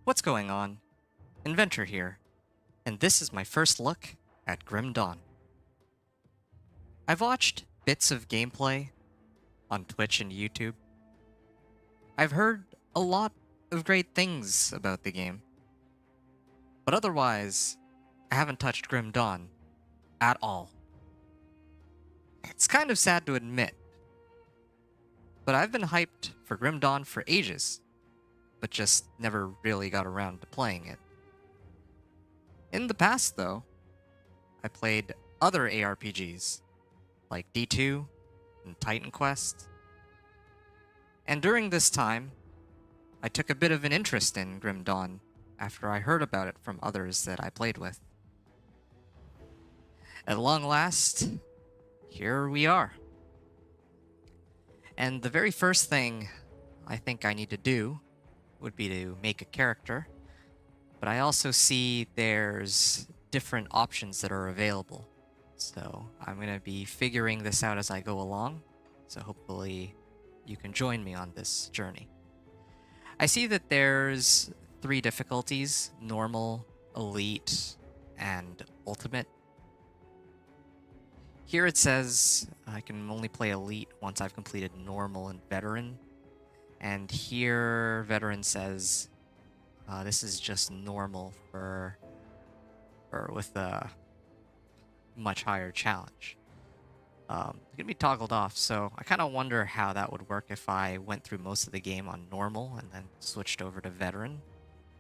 What's going on? Inventor here, and this is my first look at Grim Dawn. I've watched bits of gameplay on Twitch and YouTube. I've heard a lot of great things about the game, but otherwise, I haven't touched Grim Dawn at all. It's kind of sad to admit, but I've been hyped for Grim Dawn for ages, but just never really got around to playing it. In the past, though, I played other ARPGs like D2 and Titan Quest. And during this time, I took a bit of an interest in Grim Dawn after I heard about it from others that I played with. At long last, here we are. And the very first thing I think I need to do would be to make a character, but I also see there's different options that are available. So I'm going to be figuring this out as I go along, so hopefully you can join me on this journey. I see that there's 3 difficulties: normal, elite, and ultimate. Here it says I can only play elite once I've completed normal and veteran. And here veteran says this is just normal for with a much higher challenge. It's gonna be toggled off, so I kind of wonder how that would work if I went through most of the game on normal and then switched over to veteran.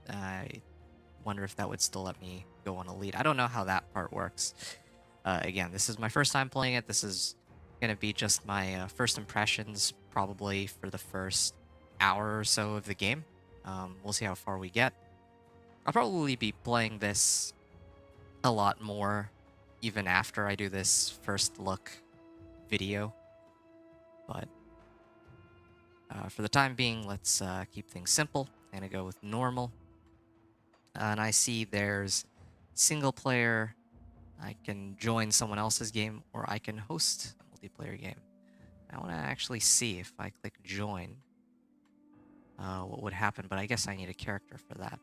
I wonder if that would still let me go on elite. I don't know how that part works. Again, this is my first time playing it. This is gonna be just my first impressions, probably for the first hour or so of the game. We'll see how far we get. I'll probably be playing this a lot more even after I do this first look video, but for the time being, let's keep things simple. I'm gonna go with normal, and I see there's single player. I can join someone else's game, or I can host a multiplayer game. I want to actually see if I click join what would happen, but I guess I need a character for that,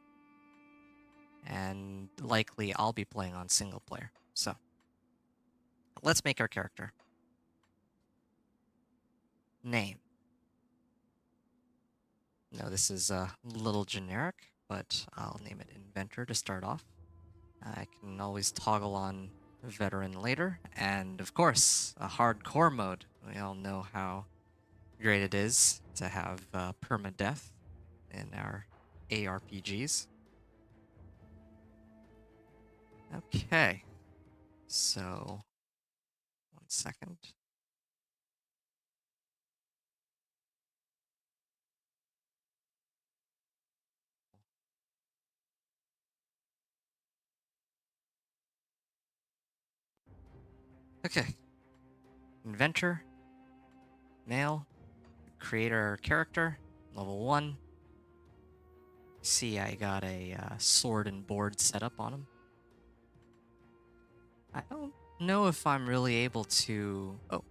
and likely I'll be playing on single player. So let's make our character. Name. No, this is a little generic, but I'll name it Inventor to start off. I can always toggle on veteran later, and of course, a hardcore mode. We all know how great it is to have permadeath in our ARPGs. Okay, so 1 second. Okay, Inventor, male, create our character, level 1. See, I got a sword and board set up on him. I don't know if I'm really able to... Oh.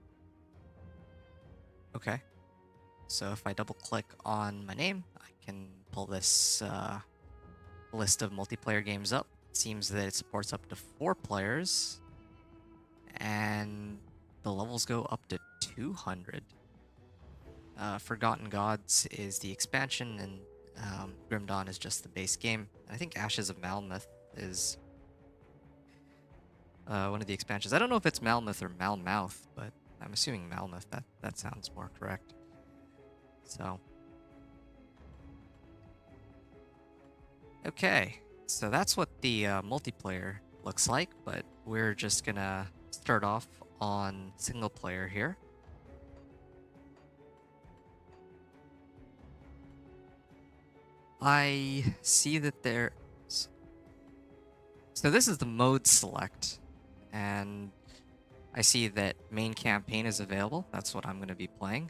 Okay. So if I double click on my name, I can pull this list of multiplayer games up. It seems that it supports up to 4 players, and the levels go up to 200. Forgotten Gods is the expansion, and Grim Dawn is just the base game. I think Ashes of Malmuth is one of the expansions. I don't know if it's Malmuth or Malmouth, but I'm assuming Malmuth. That sounds more correct. So, okay, so that's what the multiplayer looks like, but we're just gonna start off on single player here. I see that there's... So this is the mode select, and I see that main campaign is available. That's what I'm going to be playing.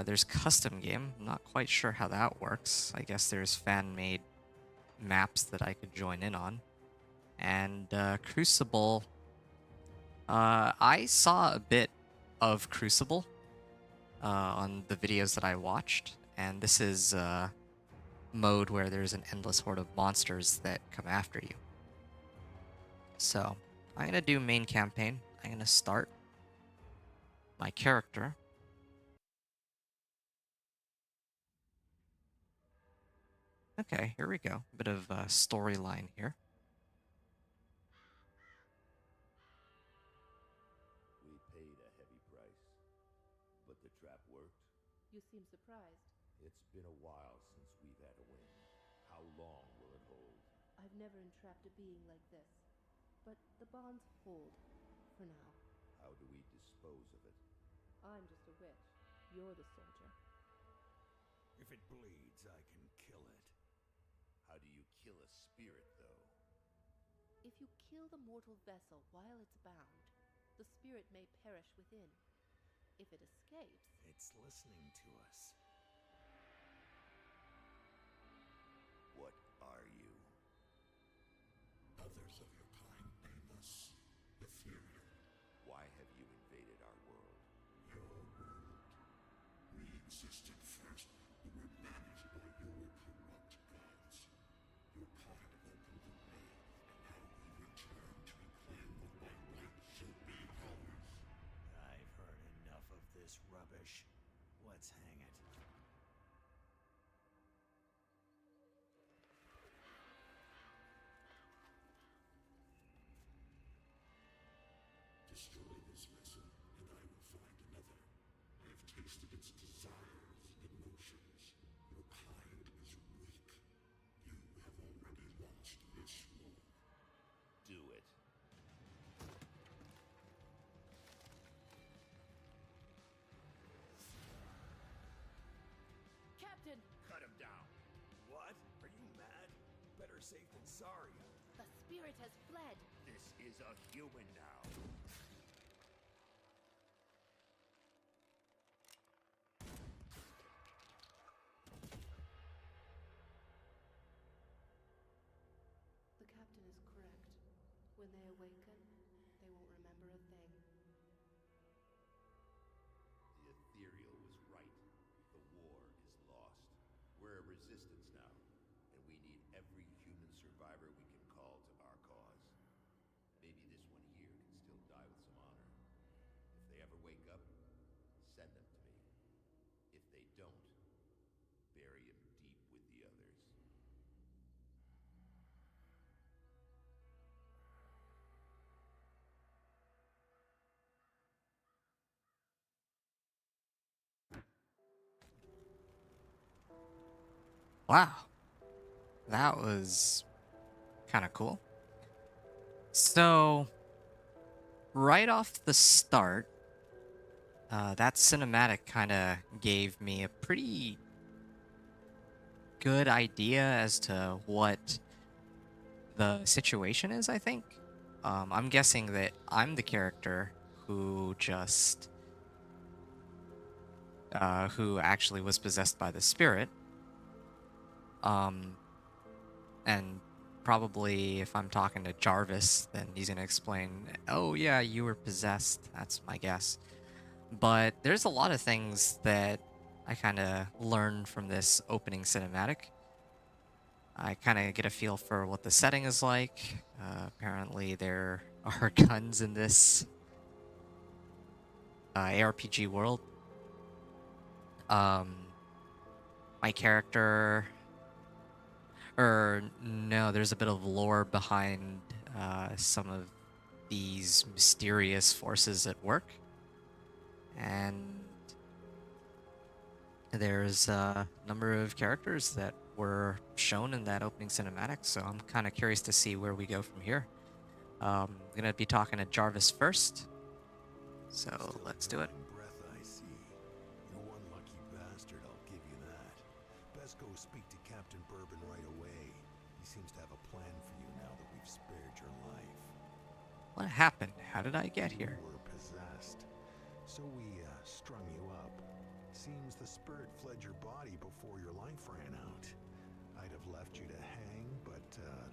There's custom game. I'm not quite sure how that works. I guess there's fan-made maps that I could join in on. And Crucible. I saw a bit of Crucible on the videos that I watched, and this is mode where there's an endless horde of monsters that come after you. So I'm gonna do main campaign. I'm gonna start my character. Okay, here we go. Bit of a storyline here. We paid a heavy price, but the trap worked. You seem surprised. It's been a while since we've had a win. How long will it hold? I've never entrapped a being like this. But the bonds hold, for now. How do we dispose of it? I'm just a witch. You're the soldier. If it bleeds, I can kill it. How do you kill a spirit, though? If you kill the mortal vessel while it's bound, the spirit may perish within. If it escapes... It's listening to us. What are you? Others of your kind name us Ethereal. Why have you invaded our world? Your world. We existed first, but were managed by your corrupt gods. Your kind opened the way, and now we return to reclaim what by right should be ours. I've heard enough of this rubbish. Let's hang it. Destroy this vessel, and I will find another. I have tasted its desires and emotions. Your kind is weak. You have already lost this war. Do it. Captain! Cut him down. What? Are you mad? Better safe than sorry. The spirit has fled! This is a human now. The captain is correct. When they awaken, they won't remember a thing. The Ethereal was right. The war is lost. We're a resistance now, and we need every human survivor we can call to our cause. Maybe this one here can still die with some honor. If they ever wake up, send them to me. If they don't, bury him deep with the others. Wow. That was kind of cool. So, right off the start, that cinematic kind of gave me a pretty good idea as to what the situation is, I think. I'm guessing that I'm the character who just. Who actually was possessed by the spirit. And probably if I'm talking to Jarvis, then he's gonna explain, oh yeah, you were possessed. That's my guess. But there's a lot of things that I kind of learned from this opening cinematic. I kind of get a feel for what the setting is like. Apparently there are guns in this ARPG world. My character... Or, no, there's a bit of lore behind some of these mysterious forces at work. And there's a number of characters that were shown in that opening cinematic, so I'm kind of curious to see where we go from here. I'm going to be talking to Jarvis first, so Still let's do it. drawing breath, I see. You're one lucky bastard, I'll give you that. Best go speak to Captain Bourbon right away. He seems to have a plan for you now that we've spared your life. What happened? How did I get here? You were possessed, so we strung you up. Seems the spirit fled your body before your life ran out. I'd have left you to hang, but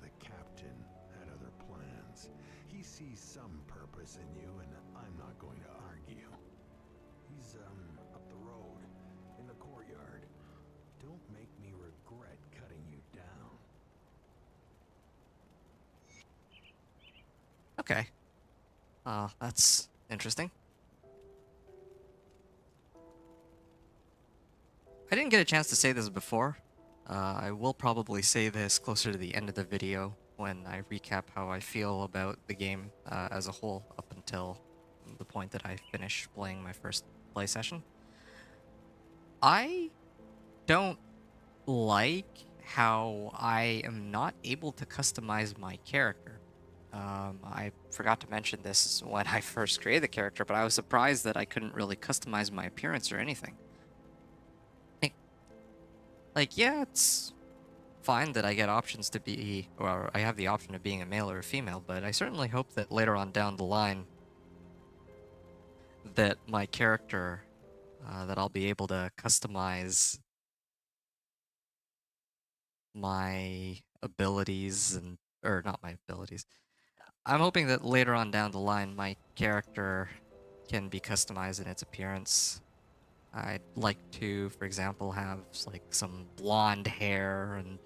the captain had other plans. He sees some purpose in you, and I'm not going to argue. He's up the road, in the courtyard. Don't make me regret cutting Okay. That's interesting. I didn't get a chance to say this before. I will probably say this closer to the end of the video when I recap how I feel about the game as a whole up until the point that I finish playing my first play session. I don't like how I am not able to customize my character. I forgot to mention this when I first created the character, but I was surprised that I couldn't really customize my appearance or anything. Like, yeah, it's fine that I get options to be, or I have the option of being a male or a female, but I certainly hope that later on down the line that my character, that I'll be able to customize my abilities and, or not my abilities. I'm hoping that later on down the line my character can be customized in its appearance. I'd like to, for example, have like some blonde hair and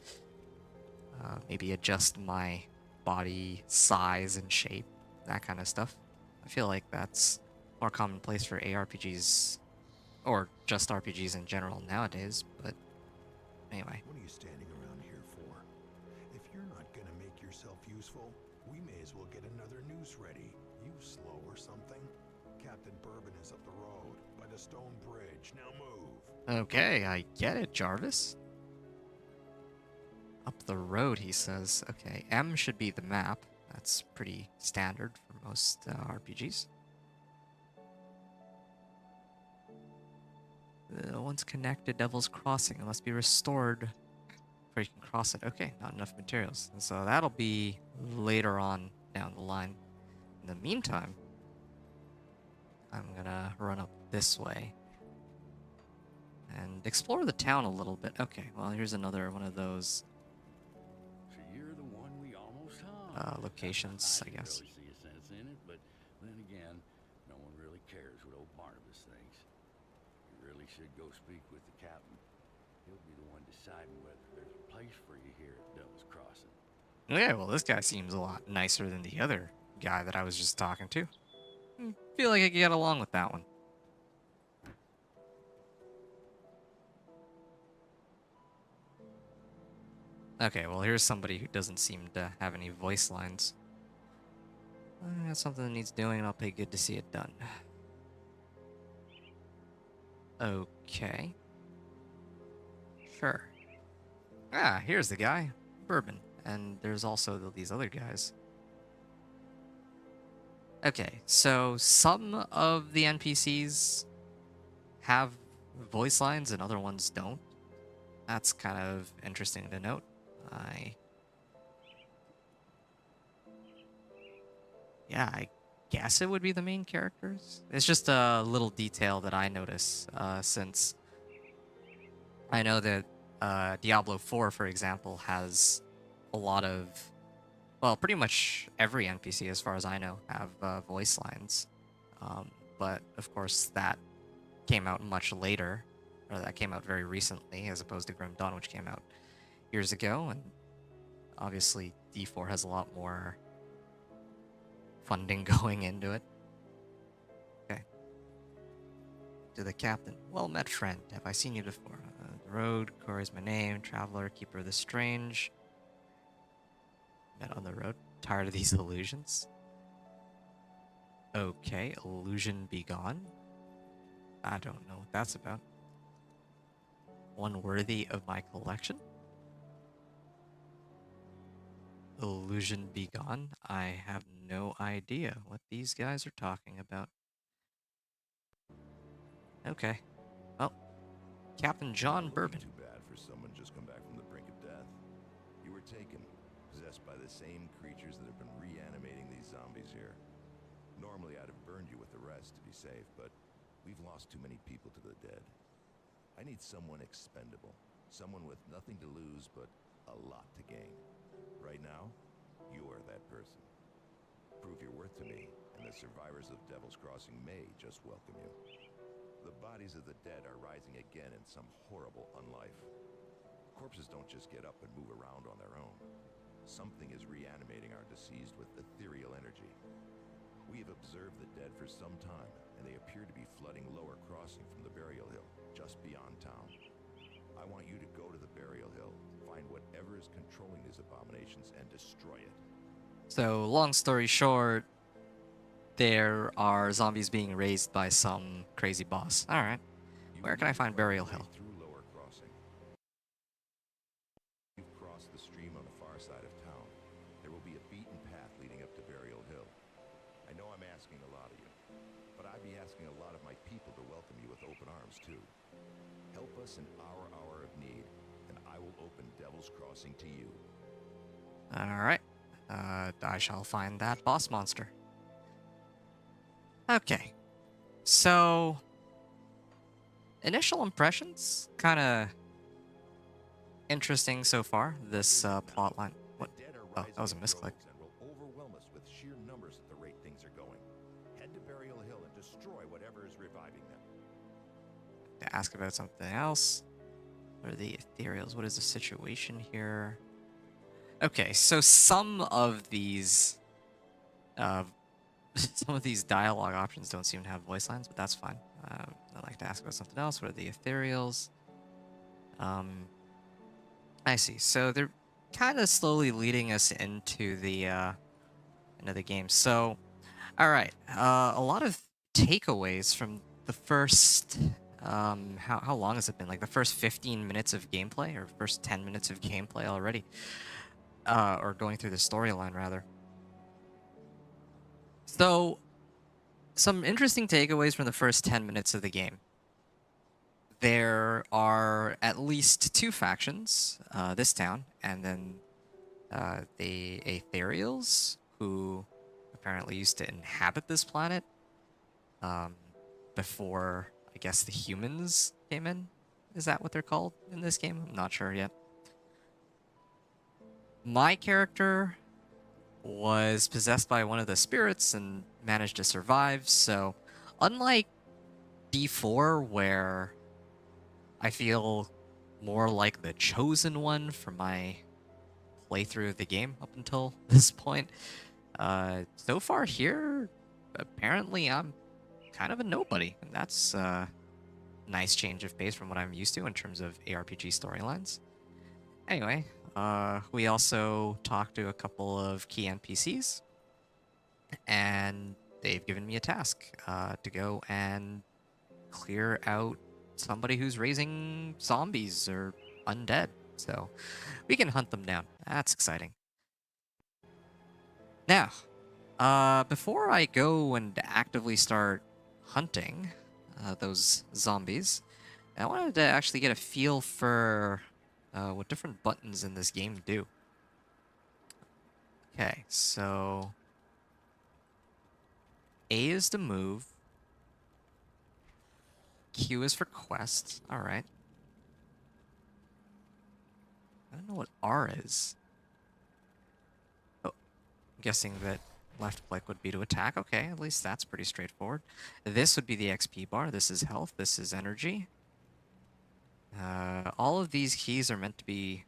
maybe adjust my body size and shape, that kind of stuff. I feel like that's more commonplace for ARPGs or just RPGs in general nowadays, but anyway. What are you standing around here for? If you're not gonna make yourself useful, we may as well get another noose ready. You slow or something? Captain Bourbon is up the road, by the stone bridge. Now move. Okay, I get it, Jarvis. Up the road, he says. Okay, M should be the map. That's pretty standard for most RPGs. Once connected, Devil's Crossing. It must be restored before you can cross it. Okay, not enough materials. And so that'll be later on down the line. In the meantime, I'm gonna run up this way and explore the town a little bit. Okay, well, here's another one of those So you're the one we almost hung. locations, I didn't guess. really see a sense in it, but then again, no one really cares what old Barnabas thinks. You really should go speak with the captain. He'll be the one deciding whether there's a place for you here at Devil's Crossing. Yeah, well, this guy seems a lot nicer than the other guy that I was just talking to. Feel like I could get along with that one. Okay, well, here's somebody who doesn't seem to have any voice lines. That's something that needs doing, and I'll pay good to see it done. Okay. Sure. Ah, here's the guy. Bourbon. And there's also these other guys. Okay, so some of the NPCs have voice lines and other ones don't. That's kind of interesting to note. Yeah, I guess it would be the main characters. It's just a little detail that I notice, since I know that Diablo 4, for example, has a lot of, well, pretty much every NPC, as far as I know, have voice lines. But of course, that came out much later, or that came out very recently, as opposed to Grim Dawn, which came out years ago. And obviously, D4 has a lot more funding going into it. Okay. To the captain. Well met, friend. Have I seen you before? The road, Corey's my name. Traveler, keeper of the strange. Met on the road. Tired of these illusions? Okay, illusion be gone. I don't know what that's about. One worthy of my collection? Illusion be gone? I have no idea what these guys are talking about. Okay. Well, Captain John Bourbon. Too bad for someone just come back from the brink of death. You were taken, possessed by the same creatures that have been reanimating these zombies here. Normally, I'd have burned you with the rest to be safe, but we've lost too many people to the dead. I need someone expendable, someone with nothing to lose but a lot to gain. Right now, you are that person. Prove your worth to me, and the survivors of Devil's Crossing may just welcome you. The bodies of the dead are rising again in some horrible unlife. Corpses don't just get up and move around on their own. Something is reanimating our deceased with ethereal energy. We have observed the dead for some time, and they appear to be flooding Lower Crossing from the Burial Hill, just beyond town. I want you to go to the Burial Hill, find whatever is controlling these abominations, and destroy it. So, long story short, there are zombies being raised by some crazy boss. Alright. You Where can I need to find find Burial your way Hill? Through Lower Crossing. You've crossed the stream on the far side of town. There will be a beaten path leading up to Burial Hill. I know I'm asking a lot of you, but I'd be asking a lot of my people to welcome you with open arms too. Help us in our hour of need, and I will open Devil's Crossing to you. Alright. I shall find that boss monster. Okay. So, initial impressions, kind of interesting so far, this plot line. What? The dead are Oh, rising that was a in misclick. droves and will overwhelm us with sheer numbers at the rate things are going. Head to Burial Hill and destroy whatever is reviving them. To ask about something else. What are the ethereals? What is the situation here? Okay, so some of these some of these dialogue options don't seem to have voice lines, but that's fine. I'd like to ask about something else. What are the ethereals? I see. So they're kind of slowly leading us into the game. So, all right, a lot of takeaways from the first. How long has it been? Like the first 15 minutes of gameplay, or first 10 minutes of gameplay already, or going through the storyline rather. So, some interesting takeaways from the first 10 minutes of the game. There are at least two factions, this town, and then the Aetherials, who apparently used to inhabit this planet before, I guess, the humans came in. Is that what they're called in this game? I'm not sure yet. My character was possessed by one of the spirits and managed to survive, so unlike D4, where I feel more like the chosen one for my playthrough of the game up until this point, so far here, apparently I'm kind of a nobody, and that's a nice change of pace from what I'm used to in terms of ARPG storylines. Anyway, we also talked to a couple of key NPCs, and they've given me a task to go and clear out somebody who's raising zombies or undead. So we can hunt them down. That's exciting. Now, before I go and actively start hunting those zombies, I wanted to actually get a feel for what different buttons in this game do. Okay, so A is to move. Q is for quests. Alright. I don't know what R is. Oh, I'm guessing that left click would be to attack. Okay, at least that's pretty straightforward. This would be the XP bar. This is health. This is energy. All of these keys are meant to be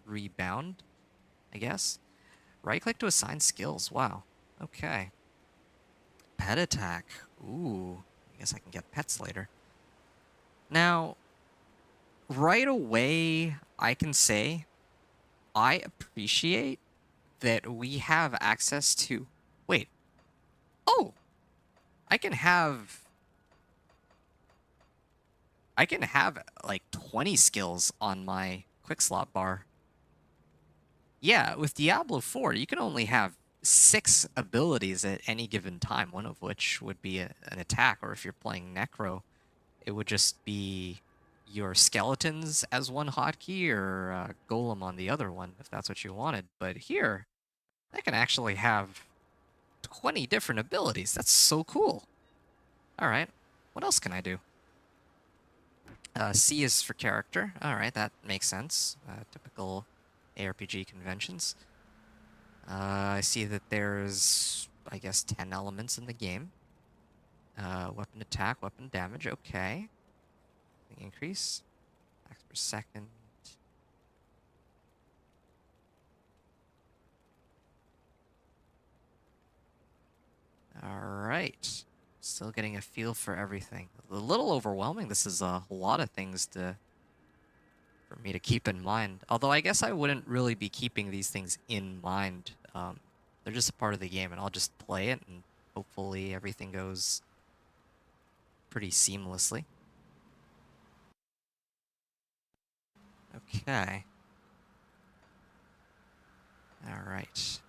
rebound, I guess. Right click to assign skills. Wow. Okay. Pet attack. Ooh. I guess I can get pets later. Now, right away, I can say I appreciate that we have access to... Wait. Oh! I can have like 20 skills on my quick slot bar. Yeah, with Diablo 4, you can only have 6 abilities at any given time, one of which would be an attack, or if you're playing Necro, it would just be your skeletons as one hotkey, or Golem on the other one, if that's what you wanted. But here, I can actually have 20 different abilities. That's so cool. Alright, what else can I do? C is for character. Alright, that makes sense. Typical ARPG conventions. I see that there's, I guess, 10 elements in the game. Weapon attack, weapon damage, okay. Increase. Attacks per second. Alright. Still getting a feel for everything. A little overwhelming. This is a lot of things for me to keep in mind. Although I guess I wouldn't really be keeping these things in mind. They're just a part of the game, and I'll just play it, and hopefully everything goes pretty seamlessly. Okay. Alright.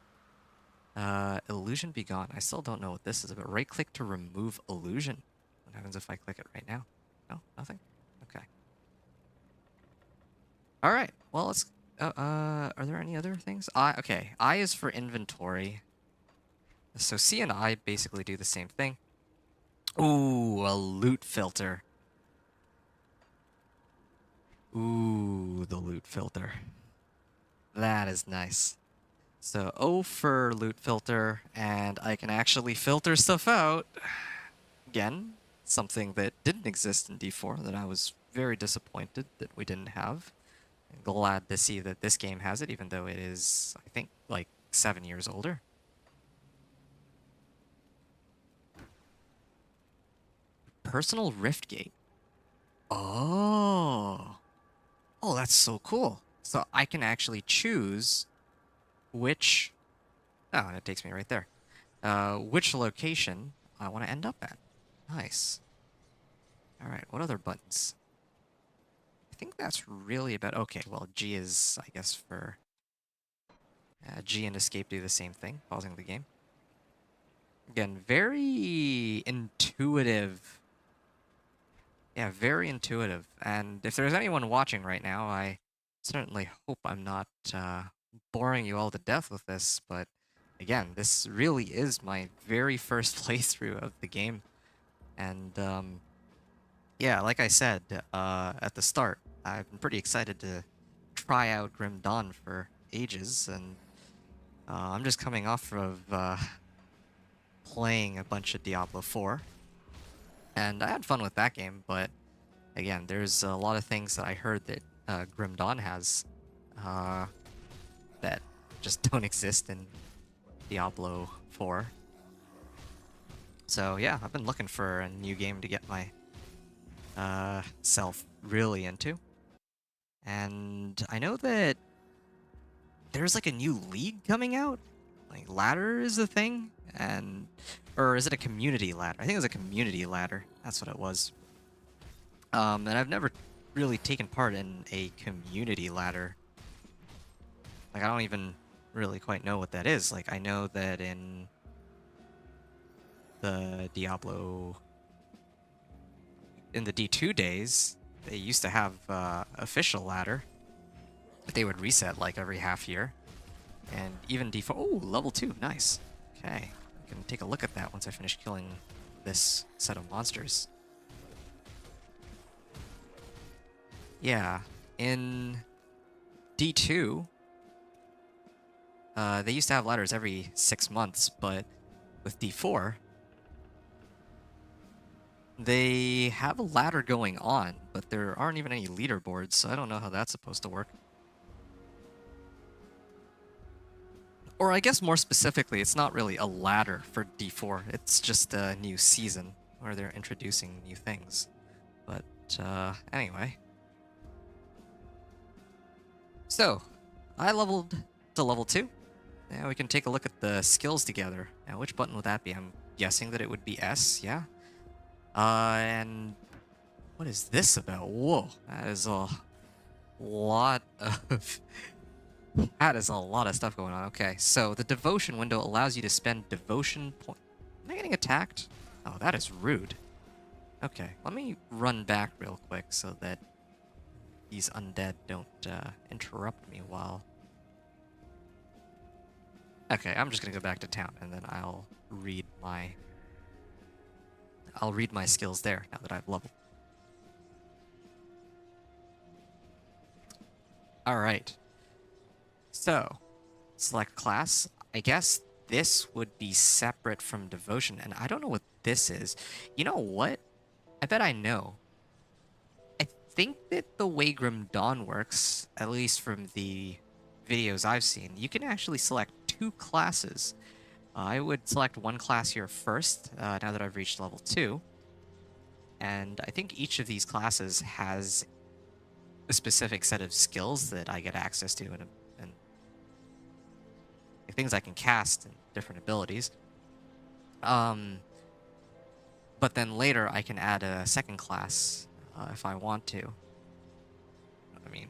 Illusion be gone. I still don't know what this is, but right click to remove illusion. What happens if I click it right now? No, nothing? Okay. Alright, well let's are there any other things? Okay, I is for inventory. So C and I basically do the same thing. Ooh, a loot filter. Ooh, the loot filter. That is nice. So O for loot filter, and I can actually filter stuff out. Again, something that didn't exist in D4 that I was very disappointed that we didn't have. I'm glad to see that this game has it, even though it is, I think, like 7 years older. Personal Rift Gate. Oh. Oh, that's so cool. So I can actually choose which... Oh, and it takes me right there. Which location I want to end up at. Nice. Alright, what other buttons? I think that's really about... Okay, well, G is, I guess, for... G and escape do the same thing, pausing the game. Again, very intuitive. Yeah, very intuitive. And if there's anyone watching right now, I certainly hope I'm not boring you all to death with this, but again, this really is my very first playthrough of the game. And yeah, like I said at the start, I've been pretty excited to try out Grim Dawn for ages, and I'm just coming off of playing a bunch of Diablo 4. And I had fun with that game, but again, there's a lot of things that I heard that Grim Dawn has that just don't exist in Diablo 4. So yeah, I've been looking for a new game to get my self really into. And I know that there's like a new league coming out. Like ladder is a thing, and or is it a community ladder? I think it was a community ladder. That's what it was. And I've never really taken part in a community ladder. Like I don't even really quite know what that is. Like I know that in the Diablo, in the D2 days, they used to have official ladder, but they would reset like every half year. And even D4, oh, level 2, nice. Okay, I can take a look at that once I finish killing this set of monsters. Yeah, in D2, they used to have ladders every 6 months, but with D4, they have a ladder going on, but there aren't even any leaderboards, so I don't know how that's supposed to work. Or I guess more specifically, it's not really a ladder for D4. It's just a new season where they're introducing new things. But anyway. So, I leveled to level 2. Now we can take a look at the skills together. Now, which button would that be? I'm guessing that it would be S, yeah? And what is this about? Whoa, that is a lot of... That is a lot of stuff going on. Okay, so the devotion window allows you to spend devotion point. Am I getting attacked? Oh, that is rude. Okay, let me run back real quick so that these undead don't interrupt me while... Okay, I'm just gonna go back to town and then I'll read my skills there now that I've leveled. Alright. So, select class. I guess this would be separate from devotion, and I don't know what this is. You know what? I bet I know. I think that the way Grim Dawn works, at least from the videos I've seen, you can actually select 2 classes. I would select one class here first, now that I've reached level 2. And I think each of these classes has a specific set of skills that I get access to and things I can cast and different abilities. But then later I can add a second class if I want to. I mean,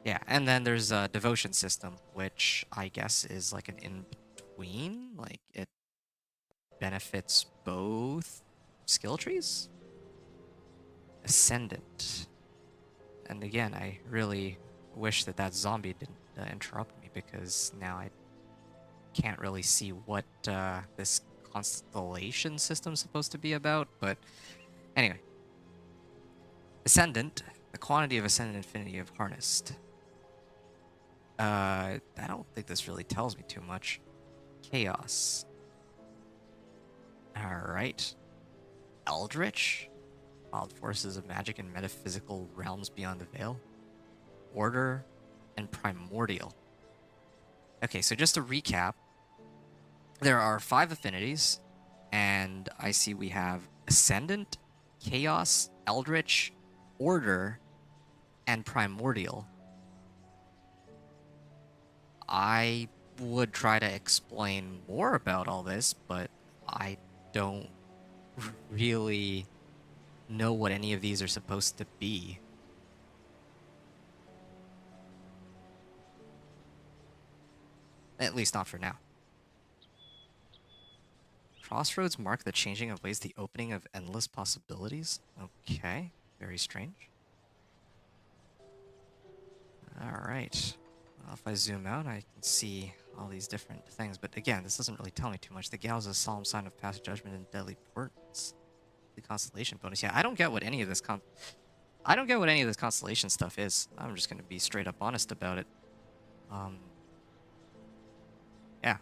yeah, and then there's a devotion system, which I guess is like an in-between. Like, it benefits both skill trees? Ascendant. And again, I really wish that that zombie didn't interrupt me, because now I can't really see what this constellation system's supposed to be about. But anyway. Ascendant. The quantity of Ascendant Infinity of harnessed. I don't think this really tells me too much. Chaos. Alright. Eldritch. Wild forces of magic and metaphysical realms beyond the veil. Order and primordial. Okay, so just to recap, there are 5 affinities, and I see we have Ascendant, Chaos, Eldritch, Order, and Primordial. I would try to explain more about all this, but I don't really know what any of these are supposed to be. At least not for now. Crossroads mark the changing of ways, the opening of endless possibilities. Okay, very strange. Alright. Well, if I zoom out, I can see all these different things. But again, this doesn't really tell me too much. The Gauss is a solemn sign of past judgment and deadly portents. The constellation bonus. Yeah, I don't get what any of this constellation stuff is. I'm just gonna be straight up honest about it. Yeah.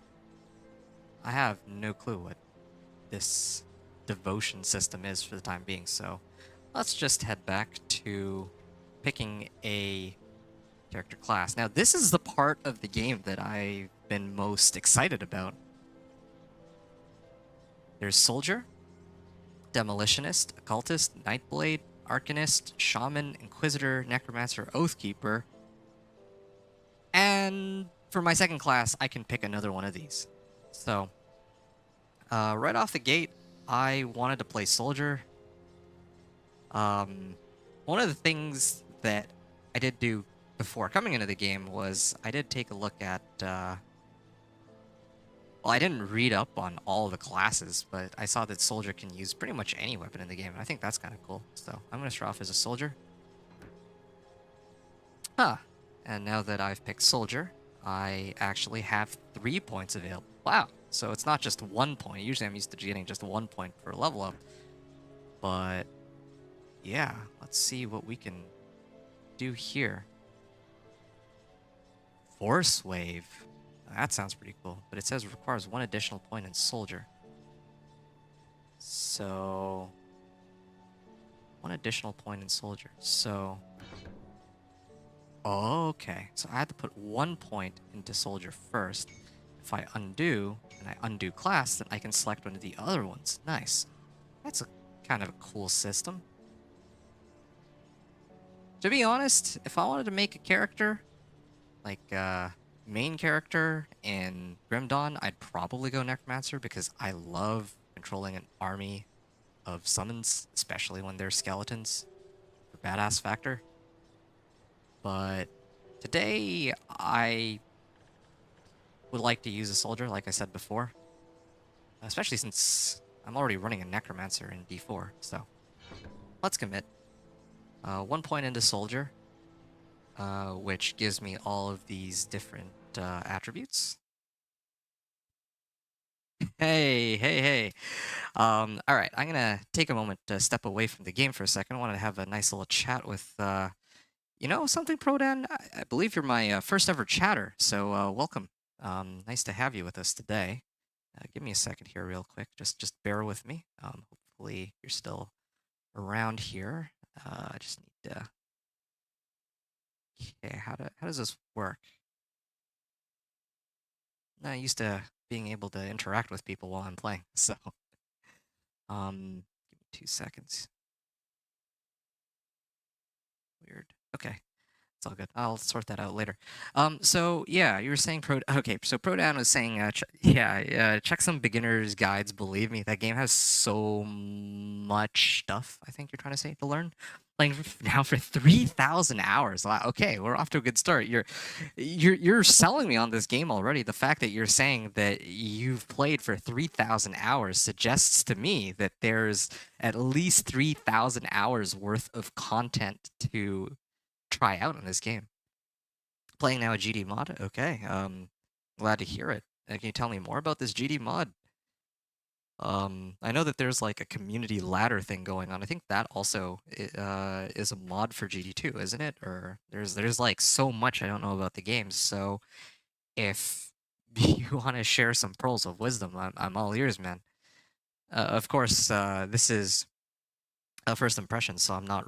I have no clue what this devotion system is for the time being, so let's just head back to picking a character class. Now, this is the part of the game that I've been most excited about. There's Soldier, Demolitionist, Occultist, Nightblade, Arcanist, Shaman, Inquisitor, Necromancer, Oathkeeper, and for my second class, I can pick another one of these. So, right off the gate, I wanted to play Soldier. One of the things that I did do before coming into the game was I did take a look at, well, I didn't read up on all the classes, but I saw that Soldier can use pretty much any weapon in the game, and I think that's kind of cool. So I'm going to start off as a Soldier. And now that I've picked Soldier, I actually have 3 points available. Wow. So it's not just 1 point. Usually I'm used to getting just 1 point per level up. But yeah, let's see what we can do here. Force Wave. That sounds pretty cool. But it says requires 1 additional point in Soldier. So 1 additional point in Soldier. So okay. So I had to put 1 point into Soldier first. If I undo, and I undo class, then I can select one of the other ones. Nice. That's a kind of a cool system. To be honest, if I wanted to make a character, like main character in Grim Dawn, I'd probably go Necromancer, because I love controlling an army of summons, especially when they're skeletons, for badass factor. But today, I would like to use a Soldier, like I said before. Especially since I'm already running a Necromancer in D4, so let's commit. 1 point into Soldier, which gives me all of these different attributes. Hey. Alright, I'm gonna take a moment to step away from the game for a second. I wanted to have a nice little chat with, you know something, Prodan? I believe you're my first ever chatter, so welcome. Nice to have you with us today. Give me a second here real quick. Just bear with me. Hopefully you're still around here. I just need to... Okay, how does this work? Not used to being able to interact with people while I'm playing, so give me 2 seconds. Weird. Okay. It's all good. I'll sort that out later. So yeah, you were saying Okay, so Prodan was saying, check some beginners guides. Believe me, that game has so much stuff. I think you're trying to say to learn. Playing now for 3,000 hours. Wow. Okay, we're off to a good start. You're selling me on this game already. The fact that you're saying that you've played for 3,000 hours suggests to me that there's at least 3,000 hours worth of content to try out in this game. Playing now a GD mod? Okay, glad to hear it. Can you tell me more about this GD mod? I know that there's like a community ladder thing going on. I think that also is a mod for GD2, isn't it? Or there's like so much I don't know about the games. So if you want to share some pearls of wisdom, I'm all ears, man. Of course, this is a first impression, so I'm not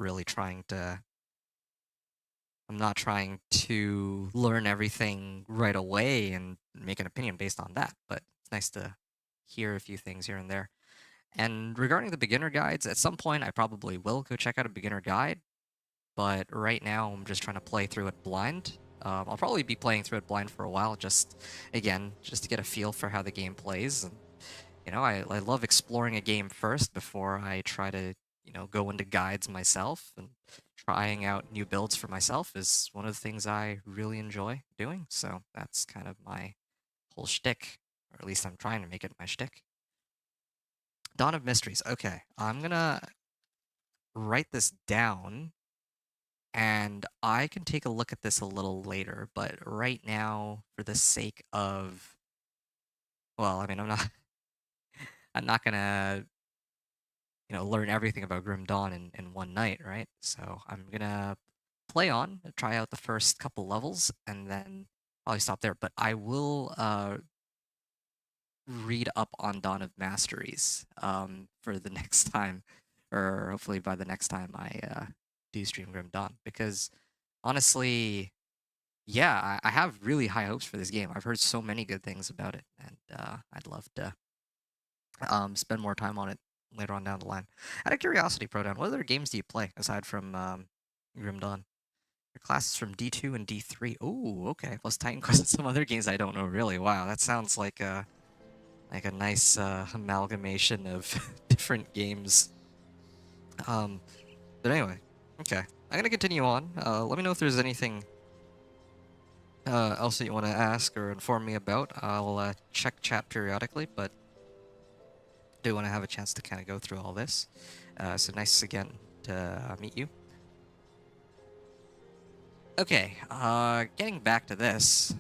trying to learn everything right away and make an opinion based on that, but it's nice to hear a few things here and there. And regarding the beginner guides, at some point I probably will go check out a beginner guide, but right now I'm just trying to play through it blind. I'll probably be playing through it blind for a while, just to get a feel for how the game plays. And I love exploring a game first before I try to go into guides myself, and trying out new builds for myself is one of the things I really enjoy doing. So that's kind of my whole shtick, or at least I'm trying to make it my shtick. Dawn of Mysteries. Okay, I'm gonna write this down, and I can take a look at this a little later. But right now, for the sake of, well, I mean, I'm not gonna learn everything about Grim Dawn in one night, right? So I'm gonna play on, try out the first couple levels, and then probably stop there. But I will read up on Dawn of Masteries for the next time, or hopefully by the next time I do stream Grim Dawn, because honestly, yeah, I have really high hopes for this game. I've heard so many good things about it, and I'd love to spend more time on it later on down the line. Out of curiosity, Proton, what other games do you play aside from Grim Dawn? Your classes from D2 and D3. Oh, okay. Plus Titan Quest and some other games I don't know really. Wow, that sounds like a nice amalgamation of different games. But anyway, okay. I'm gonna continue on. Let me know if there's anything else that you want to ask or inform me about. I'll check chat periodically, but do want to have a chance to kind of go through all this. So nice again to meet you. Okay, getting back to this.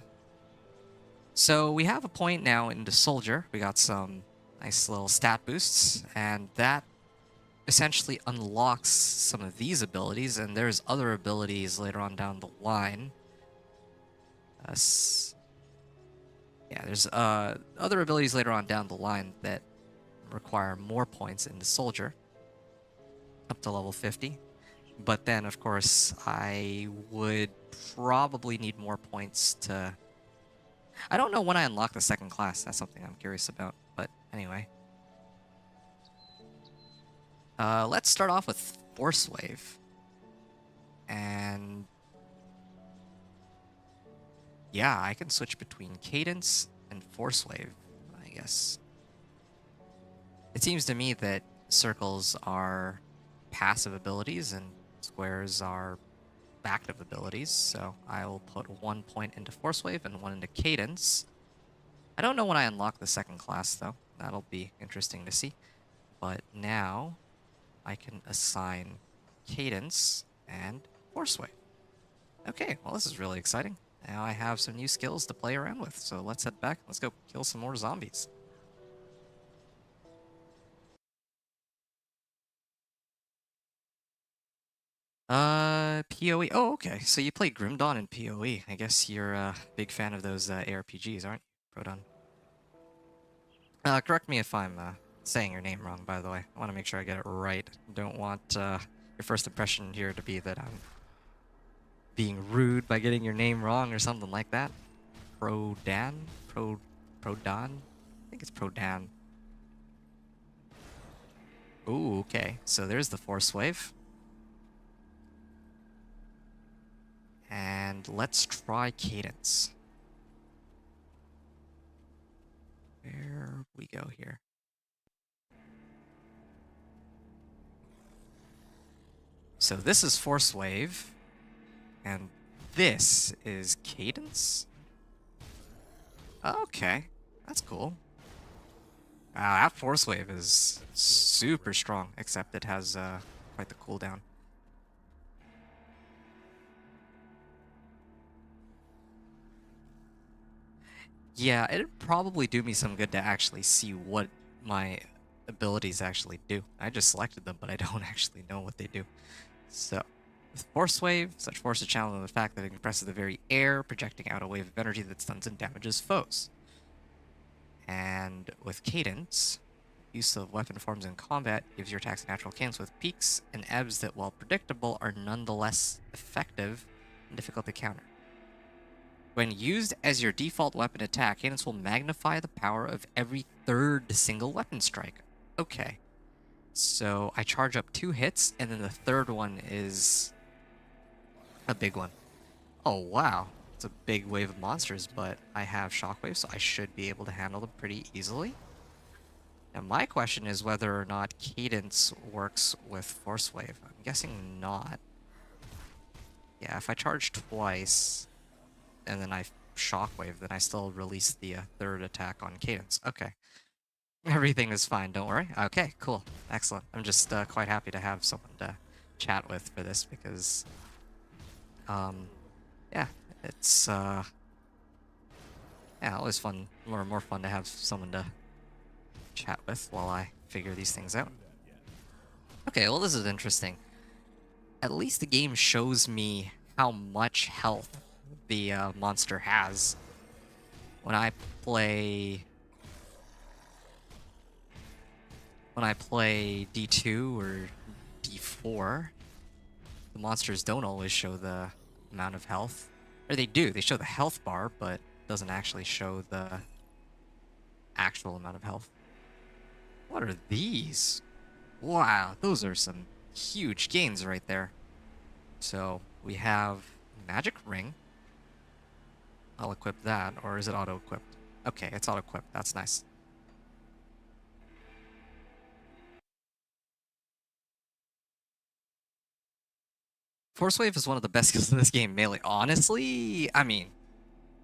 So we have a point now into Soldier. We got some nice little stat boosts, and that essentially unlocks some of these abilities, and there's other abilities later on down the line. Yeah, there's other abilities later on down the line that require more points in the Soldier, up to level 50. But then, of course, I would probably need more points to... I don't know when I unlock the second class. That's something I'm curious about. But anyway. Let's start off with Force Wave. And... yeah, I can switch between Cadence and Force Wave, I guess. It seems to me that circles are passive abilities and squares are active abilities, so I will put 1 point into Force Wave and 1 into Cadence. I don't know when I unlock the second class, though. That'll be interesting to see. But now I can assign Cadence and Force Wave. Okay, well, this is really exciting. Now I have some new skills to play around with, so let's head back. Let's go kill some more zombies. PoE. Oh, okay. So you play Grim Dawn in PoE. I guess you're a big fan of those ARPGs, aren't you, Proton? Correct me if I'm saying your name wrong, by the way. I want to make sure I get it right. Don't want your first impression here to be that I'm being rude by getting your name wrong or something like that. Prodan? Prodan? I think it's Prodan. Ooh, okay. So there's the Force Wave. And let's try Cadence. Where we go here? So this is Force Wave, and this is Cadence? Okay, that's cool. That Force Wave is super strong, except it has quite the cooldown. Yeah, it'd probably do me some good to actually see what my abilities actually do. I just selected them, but I don't actually know what they do. So, with Force Wave, such force is challenged by the fact that it compresses the very air, projecting out a wave of energy that stuns and damages foes. And with Cadence, use of weapon forms in combat gives your attacks a natural cadence with peaks and ebbs that, while predictable, are nonetheless effective and difficult to counter. When used as your default weapon attack, Cadence will magnify the power of every third single weapon strike. Okay. So I charge up 2 hits, and then the third one is a big one. Oh, wow. It's a big wave of monsters, but I have Shockwave, so I should be able to handle them pretty easily. Now, my question is whether or not Cadence works with Force Wave. I'm guessing not. Yeah, if I charge twice, and then I Shockwave, then I still release the third attack on Cadence. Okay. Everything is fine, don't worry. Okay, cool. Excellent. I'm just quite happy to have someone to chat with for this because, yeah, it's, yeah, always fun, more fun to have someone to chat with while I figure these things out. Okay, well, this is interesting. At least the game shows me how much health the monster has. When I play D2 or D4, the monsters don't always show the amount of health. Or they do, they show the health bar, but doesn't actually show the actual amount of health. What are these? Wow, those are some huge gains right there. So we have Magic Ring. I'll equip that, or is it auto-equipped? Okay, it's auto-equipped, that's nice. Force Wave is one of the best skills in this game, melee. Honestly, I mean,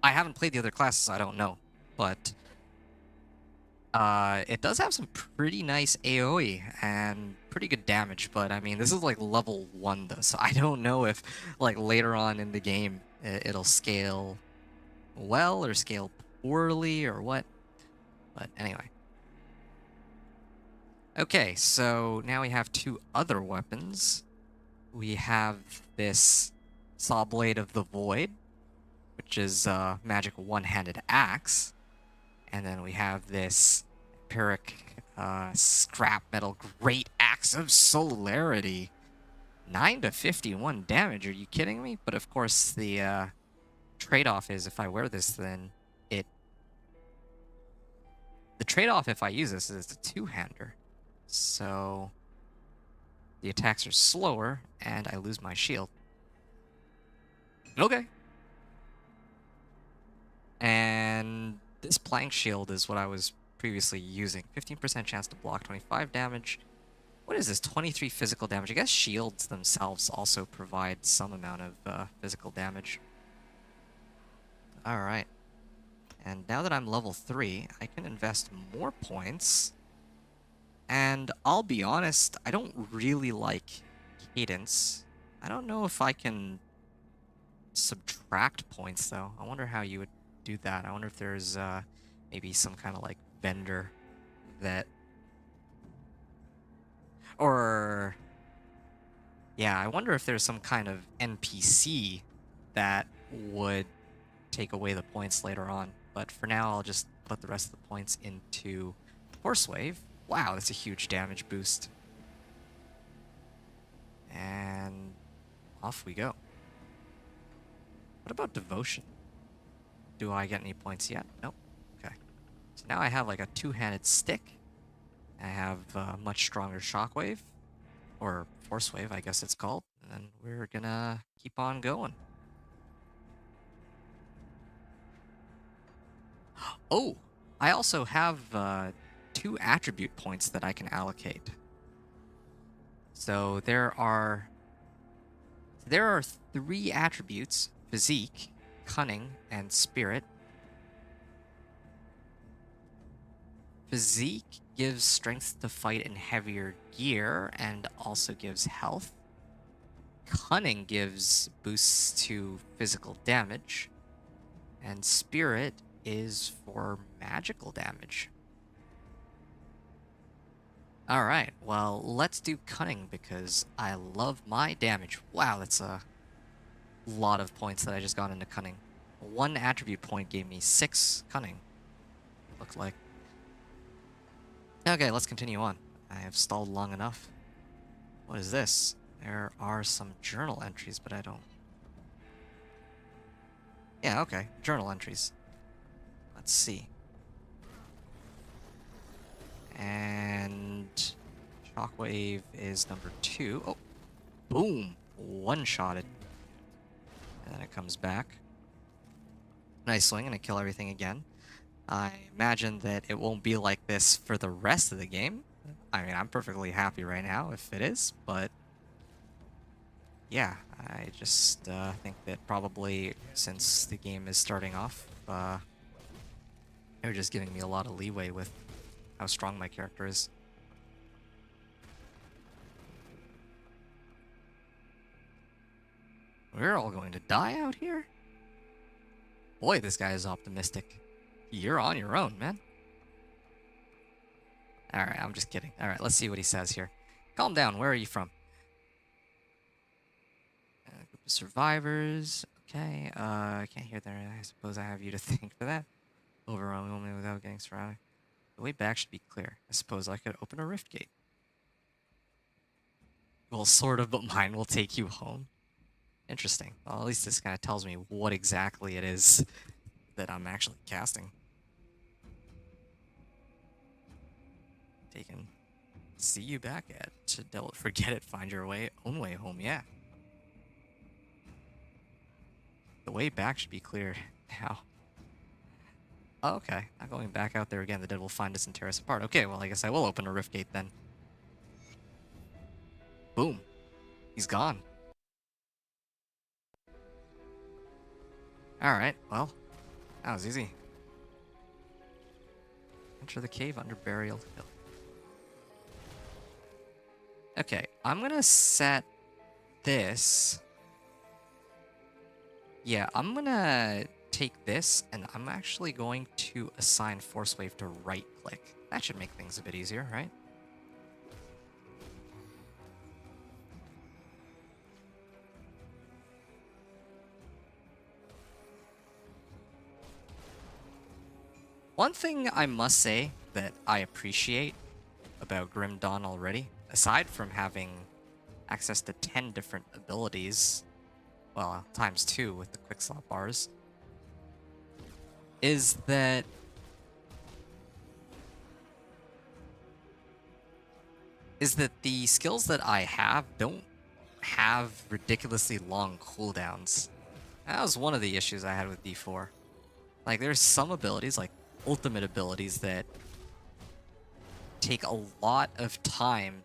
I haven't played the other classes, so I don't know. But it does have some pretty nice AoE and pretty good damage, but I mean, this is like level 1 though, so I don't know if like later on in the game it'll scale well or scale poorly or what. But anyway. Okay, so now we have 2 other weapons. We have this Saw Blade of the Void, which is a magic one-handed axe. And then we have this Empiric Scrap Metal Great Axe of Solarity. 9 to 51 damage, are you kidding me? But of course the trade-off is if I wear this, then it... The trade-off if I use this is a two-hander. So the attacks are slower, and I lose my shield. Okay. And this plank shield is what I was previously using. 15% chance to block, 25 damage. What is this? 23 physical damage. I guess shields themselves also provide some amount of physical damage. Alright. And now that I'm level 3, I can invest more points. And I'll be honest, I don't really like Cadence. I don't know if I can subtract points, though. I wonder how you would do that. I wonder if there's maybe some kind of like vendor that... Or... Yeah, I wonder if there's some kind of NPC that would take away the points later on. But for now, I'll just put the rest of the points into Force Wave. Wow, that's a huge damage boost. And off we go. What about Devotion? Do I get any points yet? Nope. Okay. So now I have like a two-handed stick. I have much stronger shockwave, or force wave, I guess it's called. And we're gonna keep on going. Oh, I also have 2 attribute points that I can allocate. So there are 3 attributes: physique, cunning, and spirit. Physique gives strength to fight in heavier gear and also gives health. Cunning gives boosts to physical damage. And spirit is for magical damage. Alright, well, let's do cunning because I love my damage. Wow, that's a lot of points that I just got into cunning. 1 attribute point gave me 6 cunning, it looked like. Okay, let's continue on. I have stalled long enough. What is this? There are some journal entries, but I don't... Yeah, okay, journal entries. Let's see. And shockwave is number 2. Oh, boom! One-shotted. And then it comes back. Nice swing, and I kill everything again. I imagine that it won't be like this for the rest of the game. I mean, I'm perfectly happy right now if it is, but... yeah, I just think that probably since the game is starting off, they're just giving me a lot of leeway with how strong my character is. We're all going to die out here? Boy, this guy is optimistic. You're on your own, man. Alright, I'm just kidding. Alright, let's see what he says here. Calm down, where are you from? Group of survivors. Okay, I can't hear there. I suppose I have you to thank for that. Overrun only without getting surrounded. The way back should be clear. I suppose I could open a rift gate. Well, sort of, but mine will take you home. Interesting. Well, at least this kind of tells me what exactly it is that I'm actually casting. Taken. See you back at. Don't forget it. Find your own way home. Yeah. The way back should be clear now. Oh, okay. Not going back out there again. The dead will find us and tear us apart. Okay, well, I guess I will open a rift gate then. Boom. He's gone. Alright, well, that was easy. Enter the cave under Burial Hill. Okay, I'm gonna set this. Yeah, I'm gonna take this, and I'm actually going to assign Force Wave to right click. That should make things a bit easier, right? One thing I must say that I appreciate about Grim Dawn already, aside from having access to 10 different abilities, well, times 2 with the quick slot bars, is that the skills that I have don't have ridiculously long cooldowns. That was one of the issues I had with D4. Like, there's some abilities, like ultimate abilities, that take a lot of time,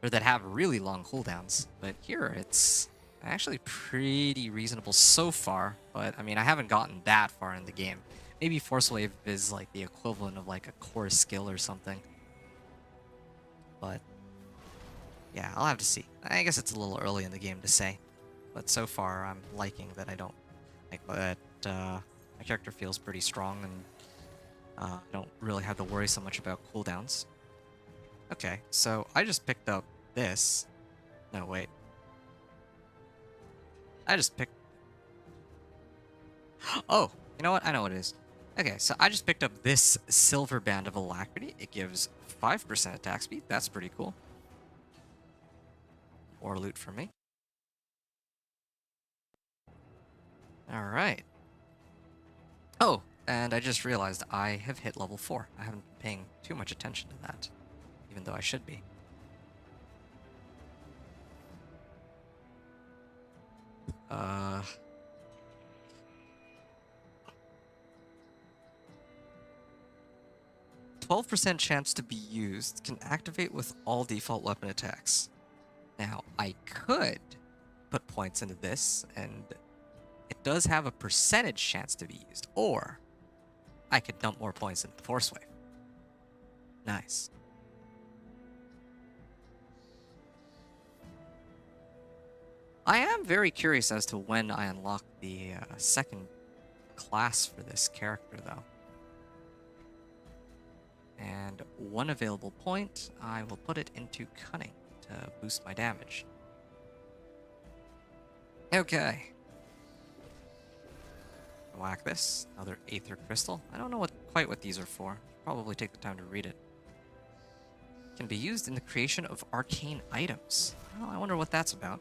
or that have really long cooldowns. But here, it's actually pretty reasonable so far. But, I mean, I haven't gotten that far in the game. Maybe Force Wave is like the equivalent of like a core skill or something. But, yeah, I'll have to see. I guess it's a little early in the game to say. But so far, I'm liking that I don't... like that my character feels pretty strong, and I don't really have to worry so much about cooldowns. Okay, so I just picked up this. No, wait. I just picked... oh, you know what? I know what it is. Okay, so I just picked up this Silver Band of Alacrity. It gives 5% attack speed. That's pretty cool. More loot for me. Alright. Oh, and I just realized I have hit level 4. I haven't been paying too much attention to that, even though I should be. 12% chance to be used, can activate with all default weapon attacks. Now, I could put points into this, and it does have a percentage chance to be used, or I could dump more points into the Force Wave. Nice. I am very curious as to when I unlock the second class for this character, though. And one available point, I will put it into Cunning to boost my damage. Okay. Whack this. Another Aether Crystal. I don't know quite what these are for. Probably take the time to read it. Can be used in the creation of arcane items. Well, I wonder what that's about.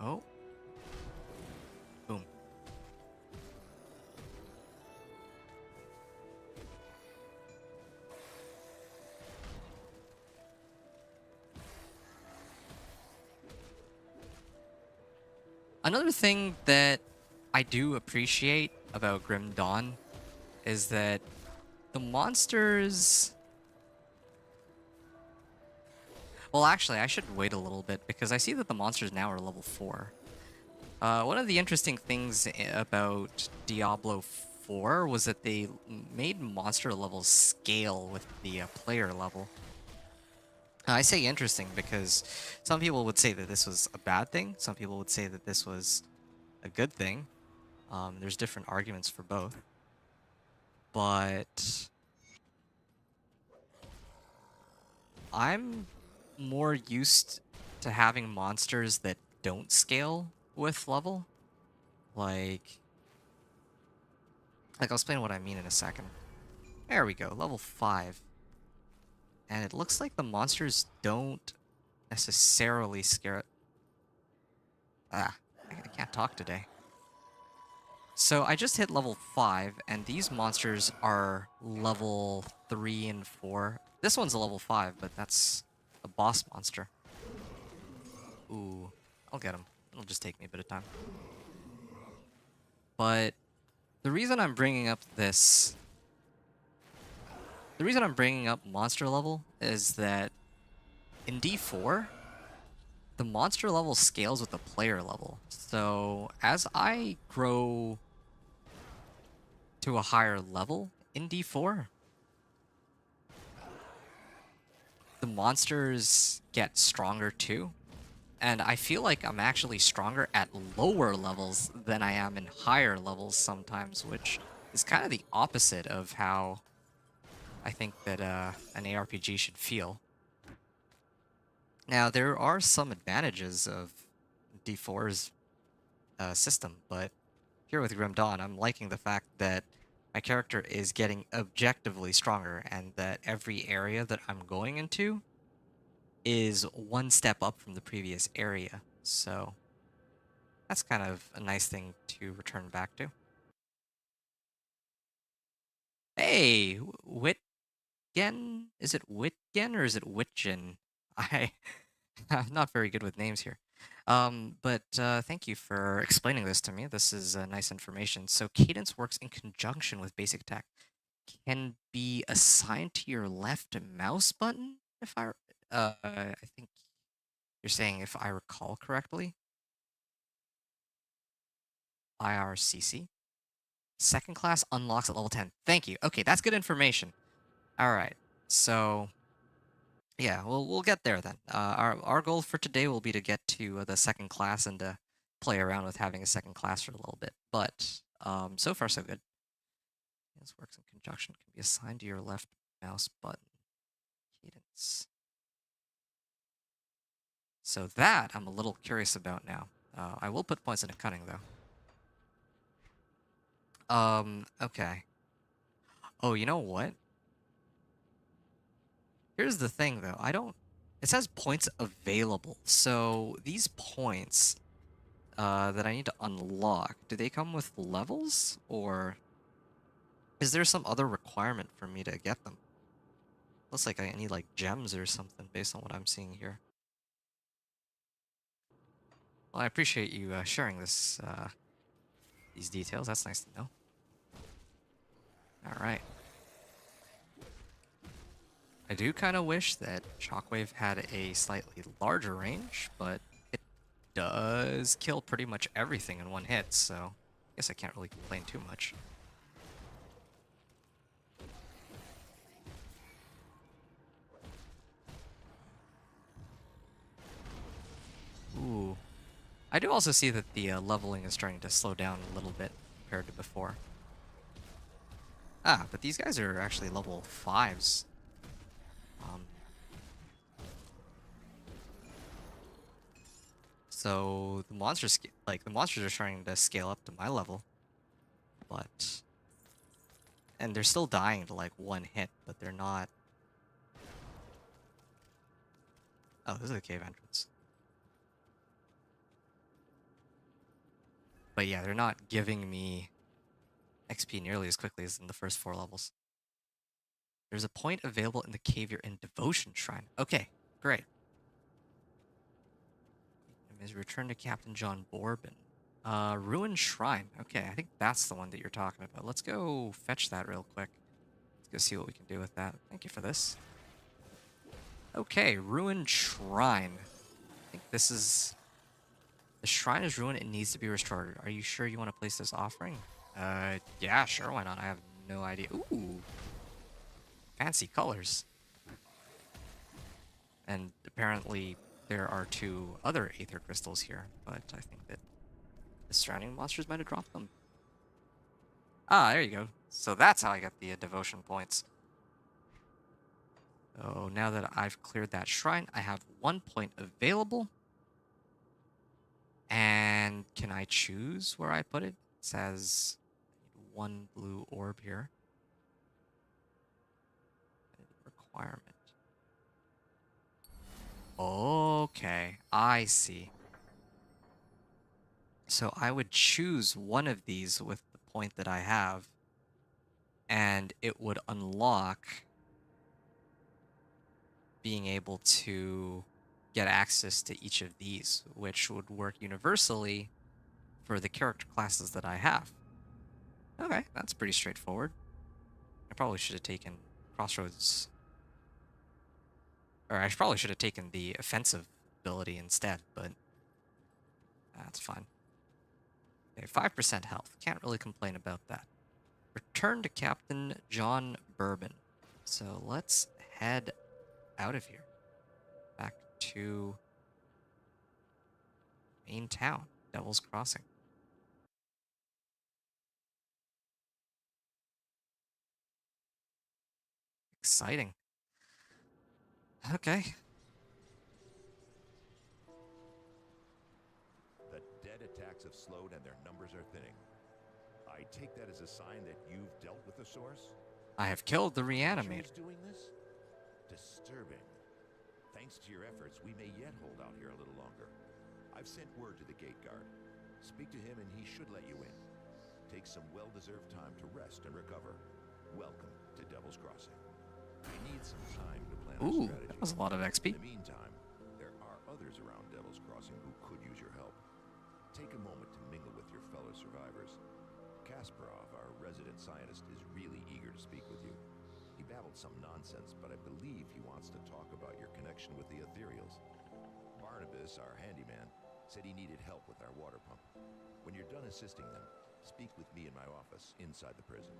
Oh. Boom. Another thing that I do appreciate about Grim Dawn is that the monsters... Well, actually, I should wait a little bit because I see that the monsters now are level 4. One of the interesting things about Diablo 4 was that they made monster levels scale with the player level. I say interesting because some people would say that this was a bad thing. Some people would say that this was a good thing. There's different arguments for both. But I'm more used to having monsters that don't scale with level. Like I'll explain what I mean in a second. There we go, level 5. And it looks like the monsters don't necessarily scare... I can't talk today. So I just hit level 5, and these monsters are level 3 and 4. This one's a level 5, but that's a boss monster. Ooh, I'll get him. It'll just take me a bit of time. But the reason I'm bringing up this... The reason I'm bringing up monster level is that in D4, the monster level scales with the player level. So as I grow to a higher level in D4, the monsters get stronger too. And I feel like I'm actually stronger at lower levels than I am in higher levels sometimes, which is kind of the opposite of how I think that an ARPG should feel. Now, there are some advantages of D4's system, but here with Grim Dawn, I'm liking the fact that my character is getting objectively stronger and that every area that I'm going into is one step up from the previous area. So that's kind of a nice thing to return back to. Hey, Whitgen? Is it Whitgen or is it Whitgen? I'm not very good with names here. But thank you for explaining this to me. This is nice information. So cadence works in conjunction with basic attack. Can be assigned to your left mouse button, if I think you're saying if I recall correctly. IRCC. Second class unlocks at level 10. Thank you. Okay, that's good information. All right. So yeah, we'll get there then. Our goal for today will be to get to the second class and to play around with having a second class for a little bit. But so far so good. This works in conjunction. Can be assigned to your left mouse button. Cadence. So that I'm a little curious about now. I will put points into cunning though. Okay. Oh, you know what? Here's the thing, though. It says points available. So these points, that I need to unlock, do they come with levels, or is there some other requirement for me to get them? Looks like I need like gems or something based on what I'm seeing here. Well, I appreciate you sharing these details. That's nice to know. All right. I do kind of wish that Shockwave had a slightly larger range, but it does kill pretty much everything in one hit, so I guess I can't really complain too much. Ooh. I do also see that the leveling is starting to slow down a little bit compared to before. Ah, but these guys are actually level 5s. So the monsters, the monsters are starting to scale up to my level, but and they're still dying to like one hit, but they're not. Oh, this is a cave entrance. But yeah, they're not giving me XP nearly as quickly as in the first 4 levels. There's a point available in the cave you're in, Devotion Shrine. Okay, great. Is return to Captain John Bourbon. Ruined Shrine. Okay, I think that's the one that you're talking about. Let's go fetch that real quick. Let's go see what we can do with that. Thank you for this. Okay, Ruined Shrine. I think this is... The shrine is ruined and needs to be restored. Are you sure you want to place this offering? Yeah, sure, why not? I have no idea. Ooh. Fancy colors. And apparently there are 2 other Aether Crystals here, but I think that the surrounding monsters might have dropped them. Ah, there you go. So that's how I get the devotion points. So now that I've cleared that shrine, I have 1 point available. And can I choose where I put it? It says 1 blue orb here. Requirement. Okay, I see. So I would choose one of these with the point that I have, and it would unlock being able to get access to each of these, which would work universally for the character classes that I have. Okay, that's pretty straightforward. I probably should have taken Crossroads... Or I probably should have taken the offensive ability instead, but that's fine. Okay, 5% health. Can't really complain about that. Return to Captain John Bourbon. So let's head out of here. Back to main town, Devil's Crossing. Exciting. Okay. The dead attacks have slowed and their numbers are thinning. I take that as a sign that you've dealt with the source? I have killed the Sure reanimator. he's doing this? Disturbing. Thanks to your efforts, we may yet hold out here a little longer. I've sent word to the gate guard. Speak to him and he should let you in. Take some well-deserved time to rest and recover. Welcome to Devil's Crossing. I need some time to plan our Ooh, strategy. that was a lot of XP. In the meantime, there are others around Devil's Crossing who could use your help. Take a moment to mingle with your fellow survivors. Kasparov, our resident scientist, is really eager to speak with you. He babbled some nonsense, but I believe he wants to talk about your connection with the Ethereals. Barnabas, our handyman, said he needed help with our water pump. When you're done assisting them, speak with me in my office inside the prison.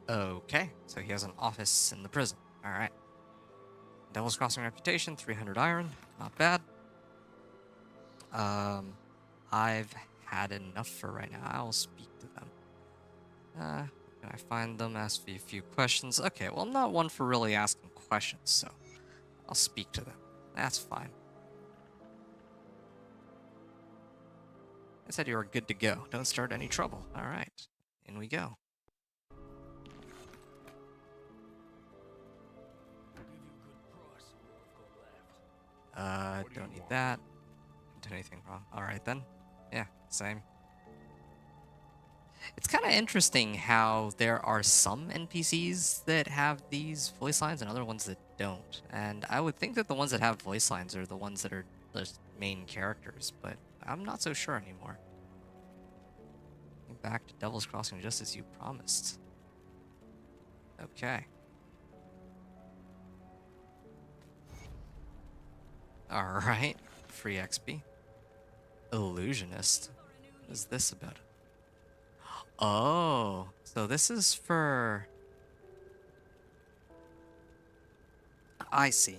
Okay, so he has an office in the prison. Alright. Devil's Crossing reputation, 300 iron. Not bad. I've had enough for right now. I'll speak to them. Can I find them? Ask me a few questions. Okay, well, I'm not one for really asking questions, so I'll speak to them. That's fine. I said you were good to go. Don't start any trouble. Alright, in we go. Don't need that. Didn't do anything wrong. Alright then. Yeah, same. It's kind of interesting how there are some NPCs that have these voice lines and other ones that don't. And I would think that the ones that have voice lines are the ones that are the main characters, but I'm not so sure anymore. Back to Devil's Crossing just as you promised. Okay. Alright. Free XP. Illusionist. What is this about? Oh, so this is for... I see.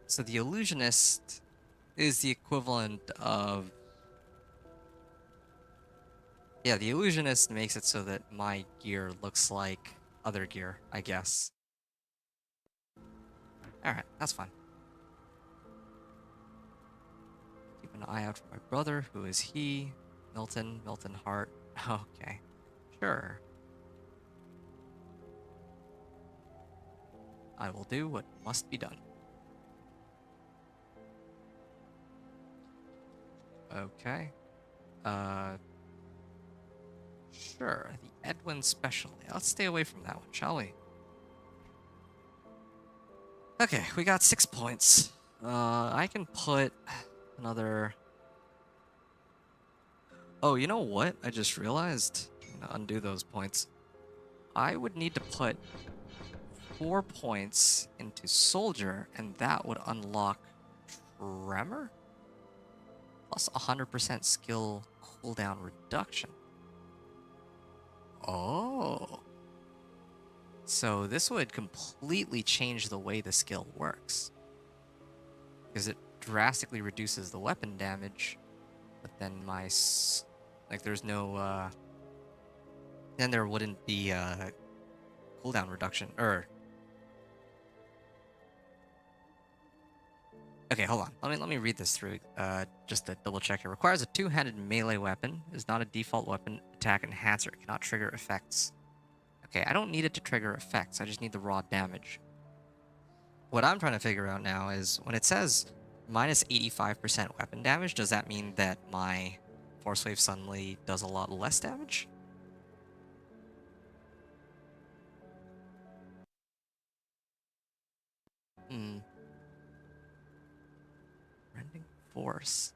So the Illusionist is the equivalent of... Yeah, the Illusionist makes it so that my gear looks like other gear, I guess. Alright, that's fine. Keep an eye out for my brother. Who is he? Milton Hart. Okay. Sure. I will do what must be done. Okay. Sure. The Edwin Special. Yeah, let's stay away from that one, shall we? Okay, we got 6 points. I can put another... Oh, you know what? I just realized. I'm gonna undo those points. I would need to put 4 points into Soldier, and that would unlock Tremor? Plus 100% skill cooldown reduction. Oh. So this would completely change the way the skill works. Because it drastically reduces the weapon damage, but then my... Like, there's no, then there wouldn't be, cooldown reduction, or... Okay, hold on. Let me read this through, just to double check. It requires a two-handed melee weapon, is not a default weapon, attack enhancer, cannot trigger effects. Okay, I don't need it to trigger effects, I just need the raw damage. What I'm trying to figure out now is, when it says minus 85% weapon damage, does that mean that my Force Wave suddenly does a lot less damage? Rending Force.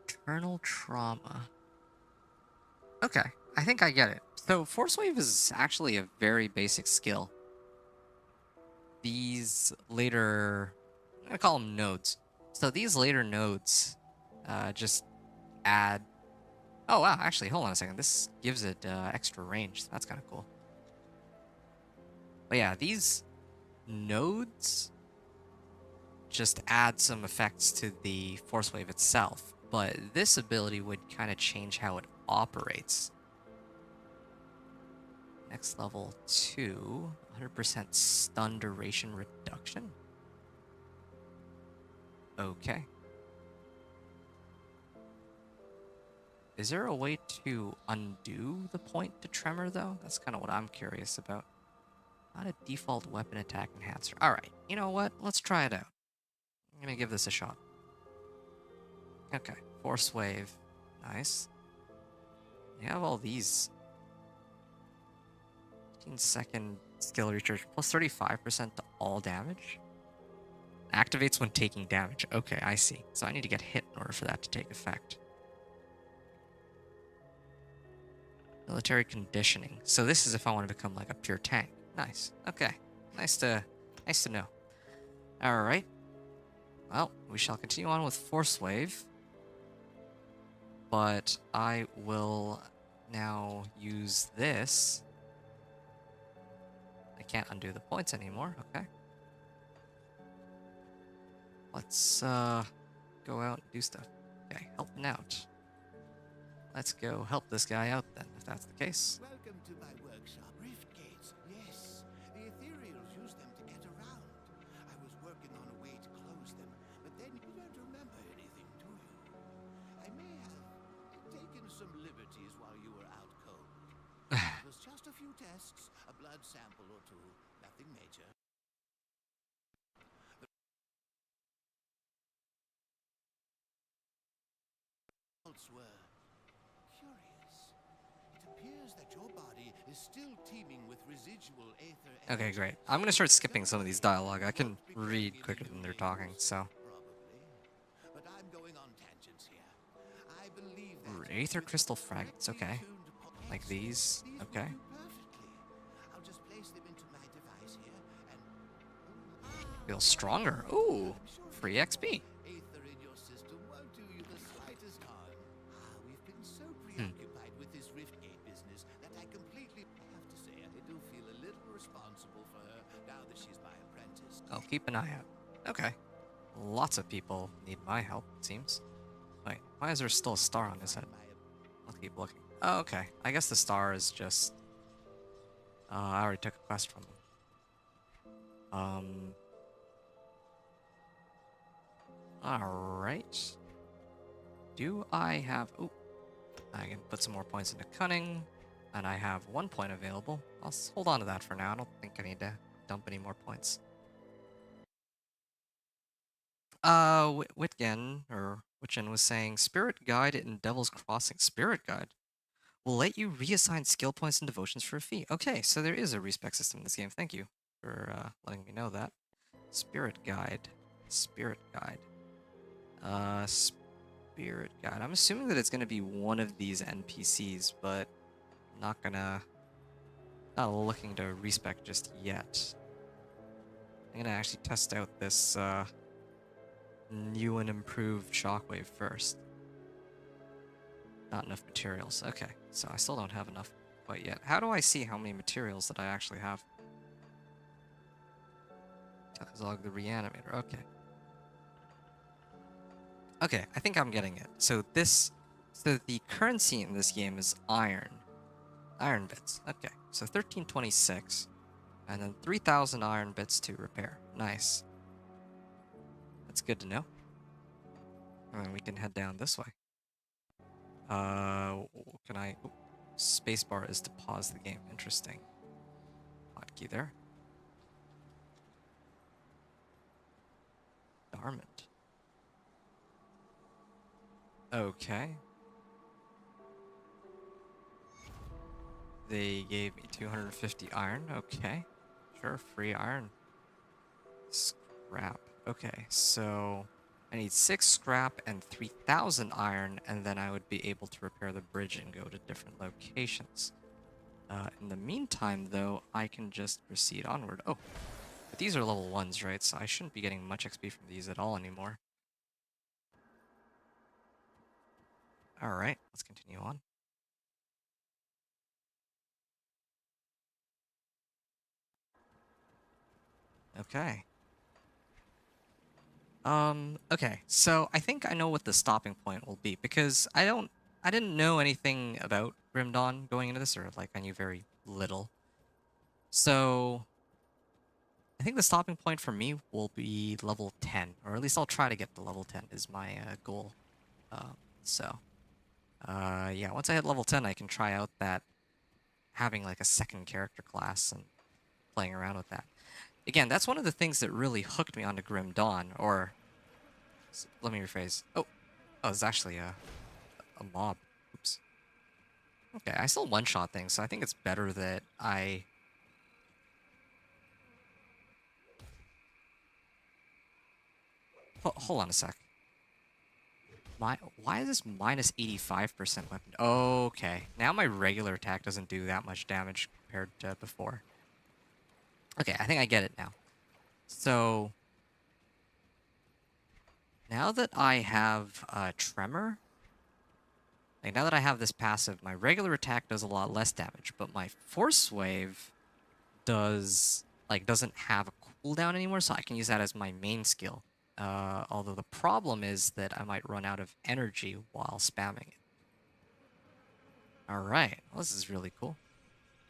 Internal Trauma. Okay, I think I get it. So Force Wave is actually a very basic skill. These later... I'm gonna call them nodes. So these later nodes just add... Oh wow, actually, hold on a second. This gives it extra range. That's kind of cool. But yeah, these nodes just add some effects to the Force Wave itself. But this ability would kind of change how it operates. Next level 2, 100% stun duration reduction. Okay. Is there a way to undo the point to Tremor, though? That's kind of what I'm curious about. Not a default weapon attack enhancer. Alright, you know what? Let's try it out. I'm gonna give this a shot. Okay, Force Wave. Nice. You have all these. 15-second skill recharge, plus 35% to all damage. Activates when taking damage. Okay, I see. So I need to get hit in order for that to take effect. Military conditioning. So this is if I want to become like a pure tank. Nice. Okay. Nice to know. Alright. Well, we shall continue on with Force Wave. But I will now use this. I can't undo the points anymore. Okay. Let's go out and do stuff. Okay, helping out. Let's go help this guy out then, if that's the case. Welcome to my workshop. Rift gates. Yes, the Ethereals use them to get around. I was working on a way to close them, but then you don't remember anything, do you? I may have taken some liberties while you were out cold. The was just a few tests, a blood sample or two, nothing major. The results were curious. It appears that your body is still teeming with residual aether Okay, energy. great. I'm gonna start skipping some of these dialogue. I can read quicker than they're talking, so. Probably. But I'm going on tangents here. I believe that Aether with crystal fragments, okay. tuned Like these, will okay. do perfectly. I'll just place them into my device here and Feel stronger. Ooh, I'm sure free XP. Aether in your system won't do you the slightest harm. We've been so Hmm. preoccupied with this Riftgate business that I completely have to say I do feel a little responsible for her now that she's my apprentice. I'll keep an eye out. Okay. Lots of people need my help, it seems. Wait, why is there still a star on his head? I'll keep looking. Oh, okay. I guess the star is just... I already took a quest from him. Alright. Do I have... Oh, I can put some more points into cunning. And I have 1 point available. I'll hold on to that for now. I don't think I need to dump any more points. Whitgen, or Witchen, was saying, Spirit Guide in Devil's Crossing. Spirit Guide will let you reassign skill points and devotions for a fee. Okay, so there is a respec system in this game. Thank you for letting me know that. Spirit Guide. Spirit Guide. Spirit Guide. I'm assuming that it's going to be one of these NPCs, but I'm not looking to respec just yet. I'm going to actually test out this new and improved Shockwave first. Not enough materials. Okay, so I still don't have enough quite yet. How do I see how many materials that I actually have? Telezog the Reanimator. Okay. Okay, I think I'm getting it. So the currency in this game is iron. Iron bits. Okay, so 1326. And then 3,000 iron bits to repair. Nice. That's good to know. And then we can head down this way. Can I... Oh, spacebar is to pause the game. Interesting. Hotkey there. Darmond. Okay. They gave me 250 iron. Okay. Sure, free iron. Scrap. Okay, so I need 6 scrap and 3,000 iron, and then I would be able to repair the bridge and go to different locations. In the meantime, though, I can just proceed onward. Oh, but these are level 1s, right? So I shouldn't be getting much XP from these at all anymore. Alright, let's continue on. Okay. Okay, so I think I know what the stopping point will be, because I didn't know anything about Grim Dawn going into this, or like I knew very little. So I think the stopping point for me will be level 10, or at least I'll try to get to level 10 is my goal. Yeah, once I hit level 10, I can try out that having like a second character class and playing around with that. Again, that's one of the things that really hooked me onto Grim Dawn, or... Let me rephrase. Oh, it's actually a mob. Oops. Okay, I still one-shot things, so I think it's better that I... Hold on a sec. Why is this minus 85% weapon? Okay, now my regular attack doesn't do that much damage compared to before. Okay, I think I get it now. So... Now that I have Tremor, like now that I have this passive, my regular attack does a lot less damage, but my Force Wave doesn't have a cooldown anymore, so I can use that as my main skill. Although the problem is that I might run out of energy while spamming it. Alright, well, this is really cool.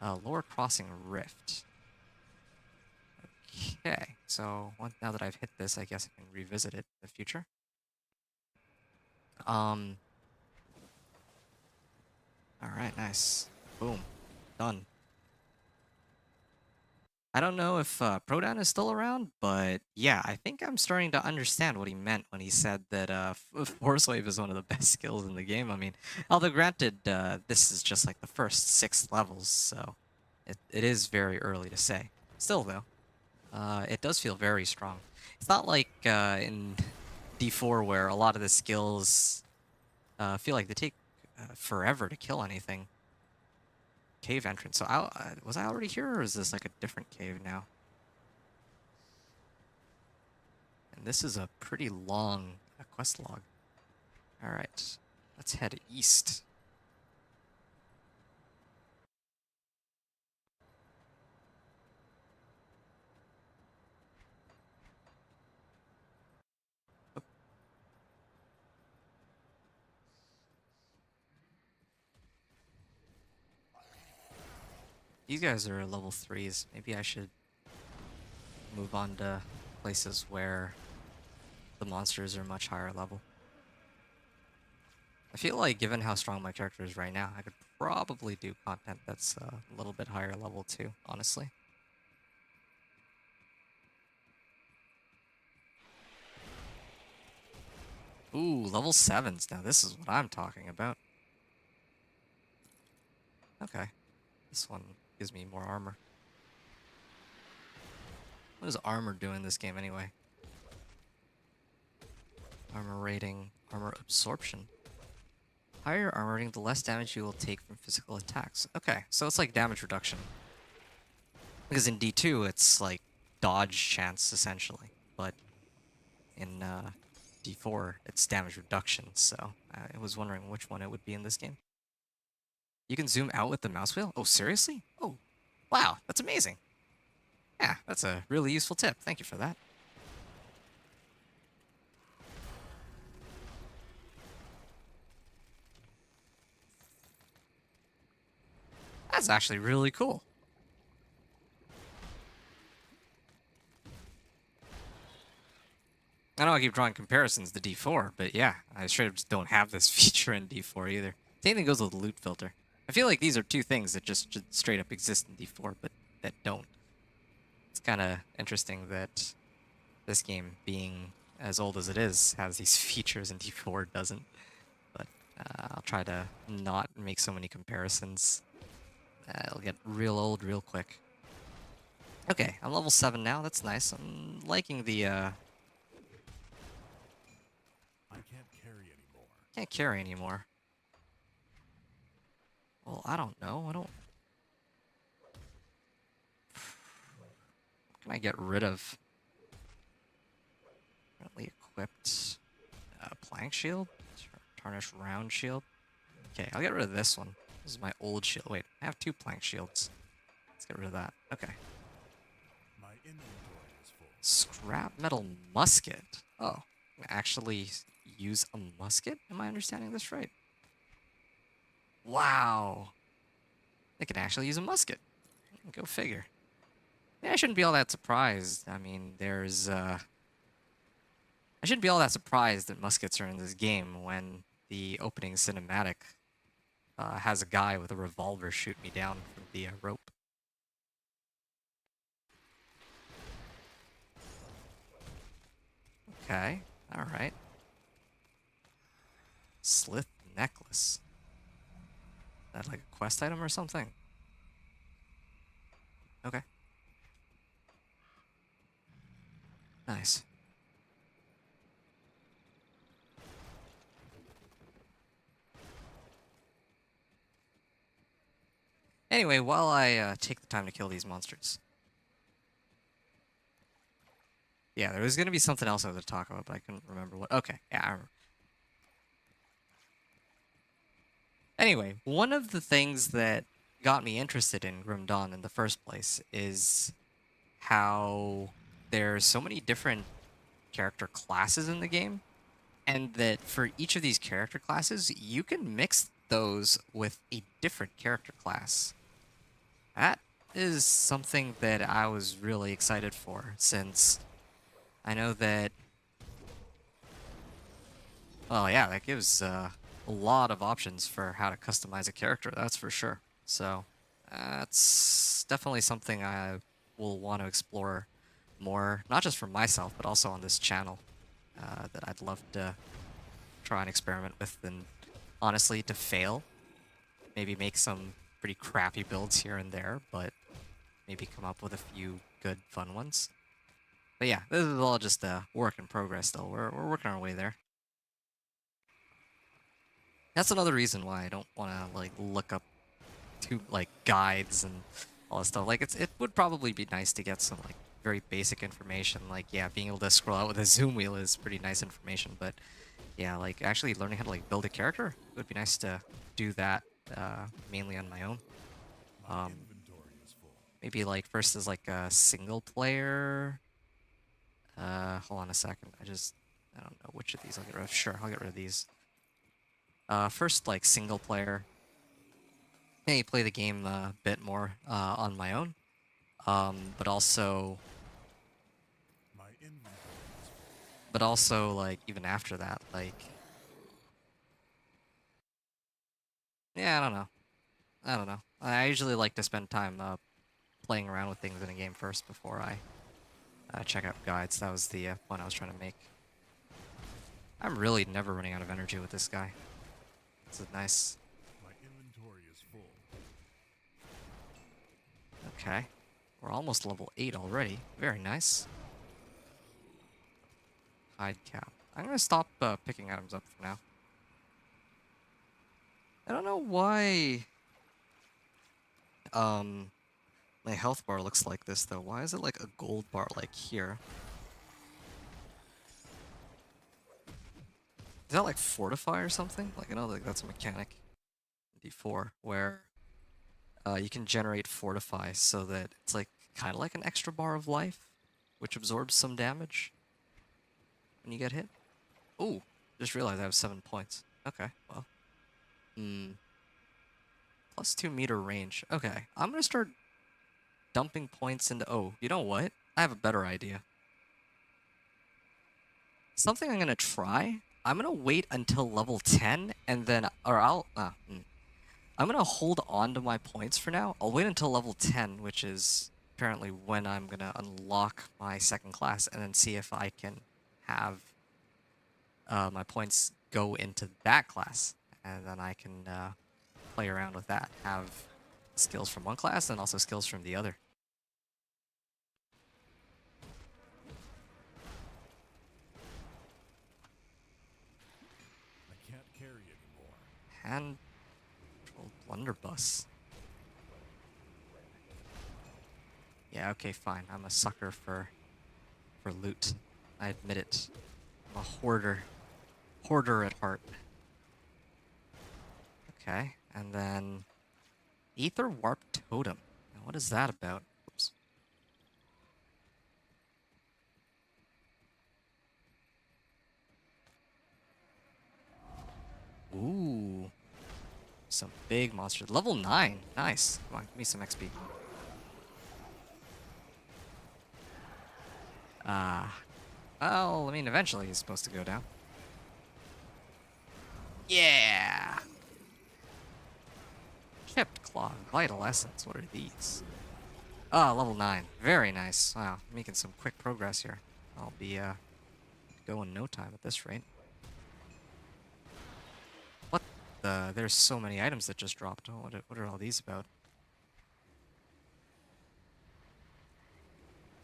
Lower Crossing Rift. Okay, so now that I've hit this, I guess I can revisit it in the future. Alright, nice. Boom. Done. I don't know if Prodan is still around, but yeah, I think I'm starting to understand what he meant when he said that Force Wave is one of the best skills in the game. I mean, although granted, this is just like the first 6 levels, so it is very early to say. Still, though, it does feel very strong. It's not like in D4 where a lot of the skills feel like they take forever to kill anything. Cave entrance. So was I already here, or is this like a different cave now? And this is a pretty long quest log. All right, let's head east. Oop. These guys are level 3s. Maybe I should move on to places where the monsters are much higher level. I feel like, given how strong my character is right now, I could probably do content that's a little bit higher level too, honestly. Ooh, level 7s. Now this is what I'm talking about. Okay. This one gives me more armor. What does armor do in this game anyway? Armor rating, armor absorption. Higher armor rating, the less damage you will take from physical attacks. Okay, so it's like damage reduction. Because in D2, it's like dodge chance, essentially. But in D4, it's damage reduction, so I was wondering which one it would be in this game. You can zoom out with the mouse wheel? Oh, seriously? Oh, wow, that's amazing. Yeah, that's a really useful tip. Thank you for that. That's actually really cool. I know I keep drawing comparisons to D4, but yeah, I straight up just don't have this feature in D4 either. Same thing goes with the loot filter. I feel like these are two things that just straight up exist in D4, but that don't. It's kind of interesting that this game, being as old as it is, has these features and D4 doesn't. But I'll try to not make so many comparisons. It'll get real old real quick. Okay, I'm level 7 now. That's nice. I'm liking the... I can't carry anymore. Can't carry anymore. Well, I don't know. I don't... What can I get rid of? Currently equipped plank shield? Tarnished round shield? Okay, I'll get rid of this one. This is my old shield. Wait, I have 2 plank shields. Let's get rid of that. Okay. My inventory is full. Scrap metal musket. Oh, actually use a musket? Am I understanding this right? Wow. They can actually use a musket. Go figure. Yeah, I shouldn't be all that surprised. I mean, there's I shouldn't be all that surprised that muskets are in this game when the opening cinematic has a guy with a revolver shoot me down from the rope. Okay, alright. Slith necklace. Is that like a quest item or something? Okay. Nice. Anyway, while I take the time to kill these monsters. Yeah, there was going to be something else I was going to talk about, but I couldn't remember what. Okay, yeah, I remember. Anyway, one of the things that got me interested in Grim Dawn in the first place is how there's so many different character classes in the game, and that for each of these character classes, you can mix those with a different character class. That is something that I was really excited for, since I know that... Well, yeah, that gives a lot of options for how to customize a character, that's for sure. So, that's definitely something I will want to explore more, not just for myself, but also on this channel, that I'd love to try and experiment with, and honestly, to fail. Maybe make some pretty crappy builds here and there, but maybe come up with a few good, fun ones. But yeah, this is all just a work in progress, though. We're working our way there. That's another reason why I don't want to like look up like guides and all that stuff. Like it would probably be nice to get some like very basic information. Like yeah, being able to scroll out with a zoom wheel is pretty nice information. But yeah, like actually learning how to like build a character, it would be nice to do that mainly on my own. Maybe like first as like a single player. Hold on a second. I don't know which of these I'll get rid of. Sure, I'll get rid of these. First like single player. Hey, play the game a bit more on my own. But also like even after that, like yeah, I don't know. I usually like to spend time playing around with things in a game first before I check out guides. That was the point I was trying to make. I'm really never running out of energy with this guy. This is nice. My inventory is full. Okay. We're almost level 8 already. Very nice. Hide cap. I'm gonna stop picking items up for now. I don't know why my health bar looks like this though. Why is it like a gold bar like here? Is that like fortify or something? Like I know like that's a mechanic in D4 where you can generate fortify so that it's like kind of like an extra bar of life, which absorbs some damage when you get hit. Ooh, just realized I have 7 points. Okay, well. Plus 2 meter range. Okay, I'm gonna start dumping points into... Oh, you know what? I have a better idea. Something I'm gonna try. I'm gonna wait until level 10 and then... I'm gonna hold on to my points for now. I'll wait until level 10, which is apparently when I'm gonna unlock my second class, and then see if I can have my points go into that class. And then I can play around with that. Have skills from one class and also skills from the other. I can't carry anymore. Hand controlled blunderbuss. Yeah, okay, fine. I'm a sucker for loot. I admit it. I'm a hoarder. Hoarder at heart. Okay, and then Ether Warp Totem. Now, what is that about? Oops. Ooh. Some big monsters. Level 9. Nice. Come on, give me some XP. Well, I mean, eventually he's supposed to go down. Yeah! Chipped Claw, Vital Essence, what are these? Ah, level 9. Very nice. Wow, making some quick progress here. I'll be, going no time at this rate. What the? There's so many items that just dropped. Oh, what are all these about?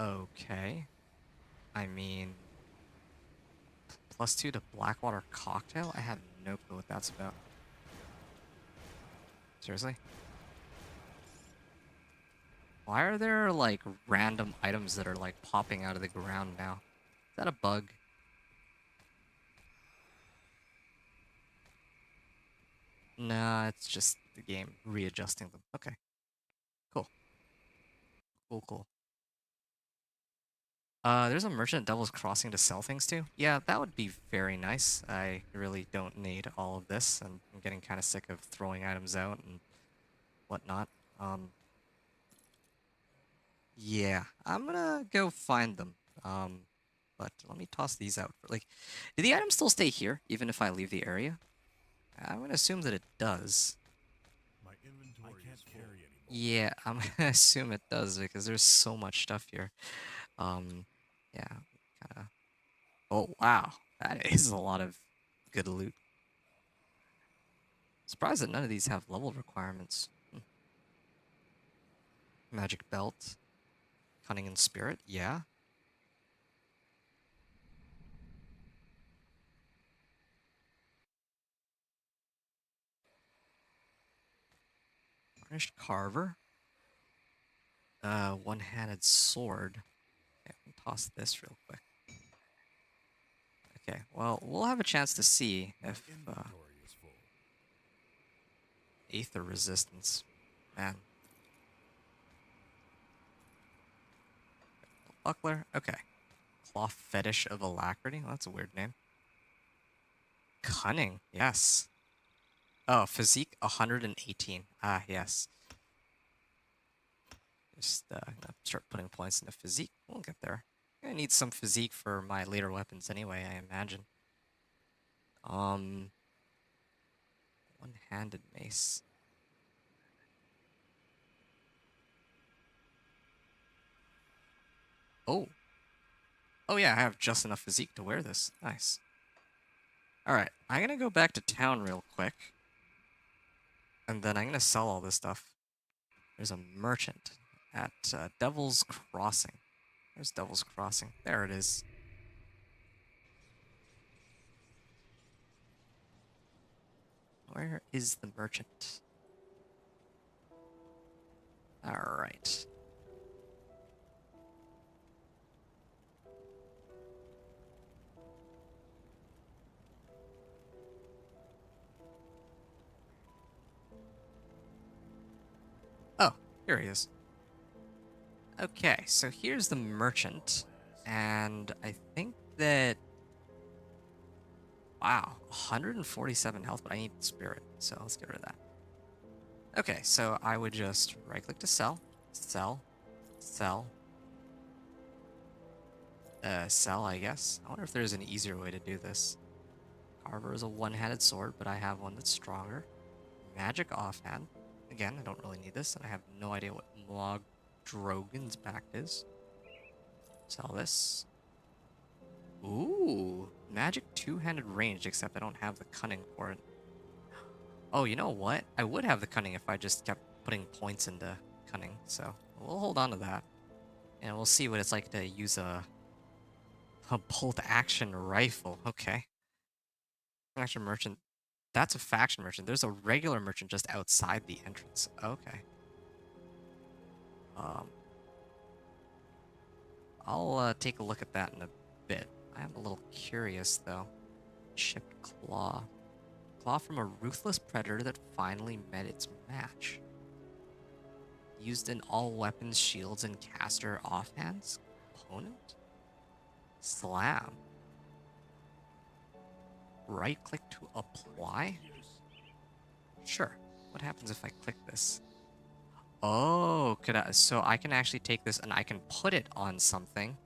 Okay. I mean... +2 to Blackwater Cocktail? I have no clue what that's about. Seriously? Why are there, like, random items that are, like, popping out of the ground now? Is that a bug? Nah, it's just the game readjusting them. Okay. Cool. Cool. There's a merchant Devil's Crossing to sell things to. Yeah, that would be very nice. I really don't need all of this, and I'm getting kind of sick of throwing items out and whatnot. Yeah, I'm gonna go find them. But let me toss these out. Like, do the items still stay here, even if I leave the area? I'm gonna assume that it does. My inventory I can't carry anymore. Yeah, I'm gonna assume it does because there's so much stuff here. Yeah, kinda. Oh wow, that is a lot of good loot. Surprised that none of these have level requirements. Magic belt, cunning and spirit. Yeah. Varnished carver. One-handed sword. Okay, I'll toss this real quick. Okay, well, we'll have a chance to see if Inventory is full. Aether resistance. Man. Buckler. Okay. Cloth fetish of alacrity. Well, that's a weird name. Cunning. Yes. Oh, physique 118. Ah, yes. Just gonna start putting points into physique. We'll get there. Gonna need some physique for my later weapons anyway, I imagine. One-handed mace. Oh. Oh yeah, I have just enough physique to wear this. Nice. Alright, I'm gonna go back to town real quick. And then I'm gonna sell all this stuff. There's a merchant at Devil's Crossing. There's Devil's Crossing. There it is. Where is the merchant? Alright. Oh, here he is. Okay, so here's the merchant. And I think that... Wow, 147 health, but I need spirit, so let's get rid of that. Okay, so I would just right-click to sell. Sell. Sell. Sell, I guess. I wonder if there's an easier way to do this. Carver is a one-handed sword, but I have one that's stronger. Magic offhand. Again, I don't really need this, and I have no idea what Mog Drogon's Pact is. Sell this. Ooh, magic two-handed ranged, except I don't have the cunning for it. Oh, you know what? I would have the cunning if I just kept putting points into cunning, so we'll hold on to that. And we'll see what it's like to use a bolt-action rifle. Okay. Faction merchant. That's a faction merchant. There's a regular merchant just outside the entrance. Okay. I'll take a look at that in a bit. I am a little curious, though. Chipped claw. Claw from a ruthless predator that finally met its match. Used in all weapons, shields, and caster offhands? Opponent? Slam. Right click to apply? Sure. What happens if I click this? Oh, so I can actually take this and I can put it on something.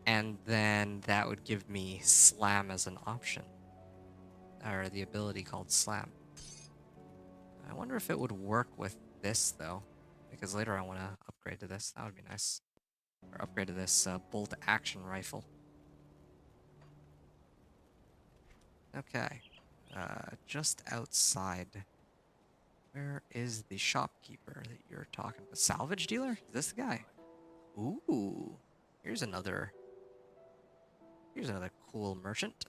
And then that would give me slam as an option. Or the ability called slam. I wonder if it would work with this though. Because later I want to upgrade to this. That would be nice. Or upgrade to this bolt action rifle. Okay. Just outside. Where is the shopkeeper that you're talking about? Salvage dealer? Is this the guy? Ooh. Here's another cool merchant.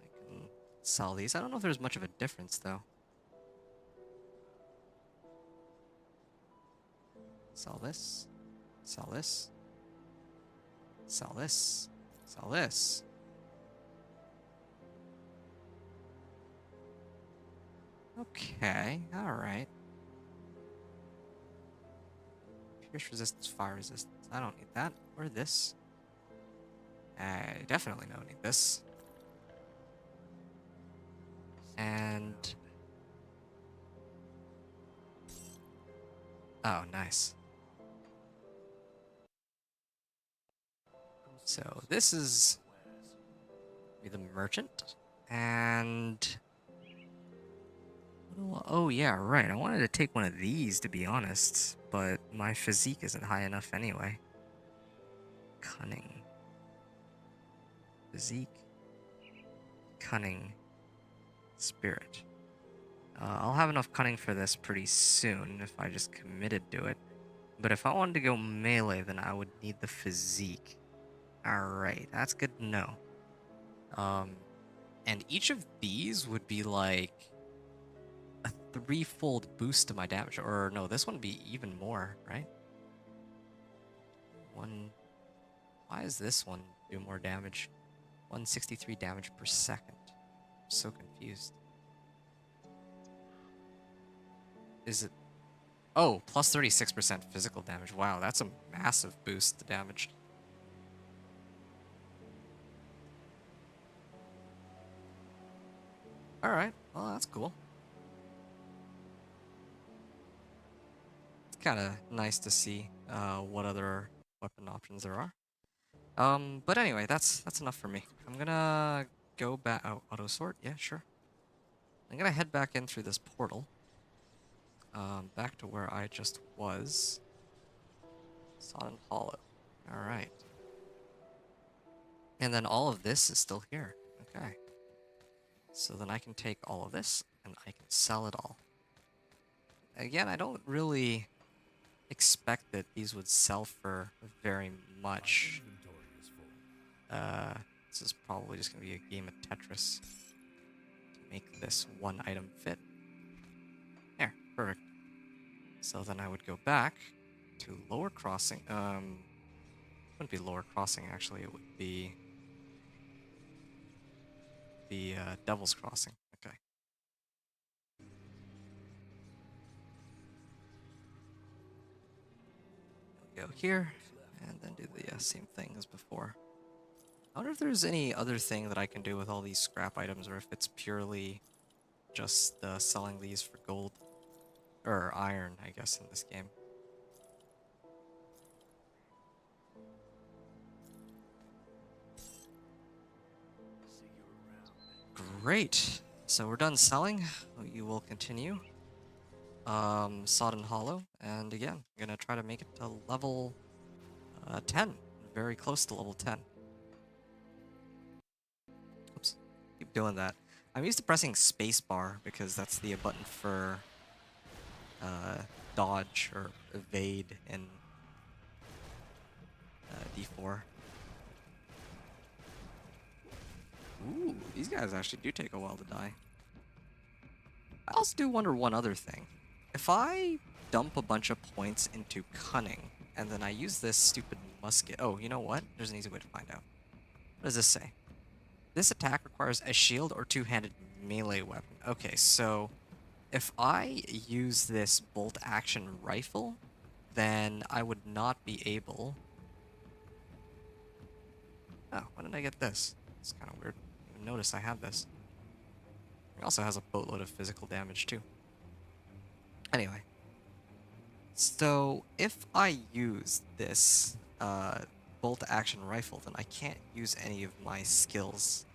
I can sell these. I don't know if there's much of a difference though. Sell this. Sell this. Sell this. Sell this. Okay, alright. Pierce resistance, fire resistance. I don't need that. Or this. I definitely don't need this. And... oh, nice. So this is the merchant. And... Oh yeah, right. I wanted to take one of these, to be honest, but my physique isn't high enough anyway. Cunning. Physique. Cunning. Spirit. I'll have enough cunning for this pretty soon if I just committed to it. But if I wanted to go melee, then I would need the physique. Alright, that's good to know. And each of these would be like a 3-fold boost to my damage. Or no, this one would be even more, right? Why does this one do more damage? 163 damage per second. I'm so confused. Is it... Oh, plus 36% physical damage. Wow, that's a massive boost to damage. Alright, well that's cool. It's kind of nice to see what other weapon options there are. But anyway, that's enough for me. I'm gonna go back... Oh, auto sort? Yeah, sure. I'm gonna head back in through this portal. Back to where I just was. Sodden Hollow. Alright. And then all of this is still here. Okay. So then I can take all of this, and I can sell it all. Again, I don't really expect that these would sell for very much. This is probably just going to be a game of Tetris to make this one item fit. There, perfect. So then I would go back to Lower Crossing. Wouldn't be Lower Crossing, actually. It would be the Devil's Crossing. Okay. Go here, and then do the same thing as before. I wonder if there's any other thing that I can do with all these scrap items, or if it's purely just selling these for gold. Or iron, I guess, in this game. Great. So we're done selling. You will continue. Sodden Hollow. And again, I'm going to try to make it to level 10. Very close to level 10. Oops. Keep doing that. I'm used to pressing spacebar because that's the button for dodge or evade in D4. Ooh, these guys actually do take a while to die. I also do wonder one other thing. If I dump a bunch of points into Cunning, and then I use this stupid musket... Oh, you know what? There's an easy way to find out. What does this say? This attack requires a shield or two-handed melee weapon. Okay, so if I use this bolt-action rifle, then I would not be able... Oh, when did I get this? It's kind of weird. I didn't even notice I had this. It also has a boatload of physical damage, too. Anyway. So, if I use this bolt-action rifle, then I can't use any of my skills.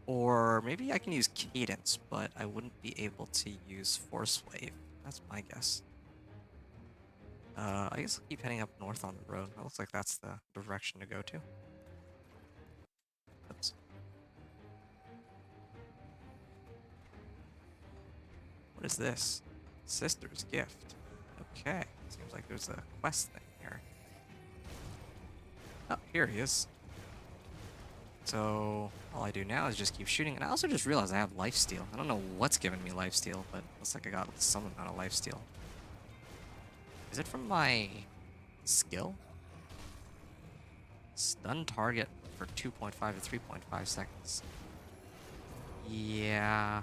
Or maybe I can use Cadence, but I wouldn't be able to use Force Wave. That's my guess. I guess I'll keep heading up north on the road. It looks like that's the direction to go to. Oops. What is this? Sister's Gift. Okay. Seems like there's a quest thing here. Oh, here he is. So, all I do now is just keep shooting. And I also just realized I have lifesteal. I don't know what's giving me lifesteal, but it looks like I got some amount of lifesteal. Is it from my skill? Stun target for 2.5 to 3.5 seconds. Yeah.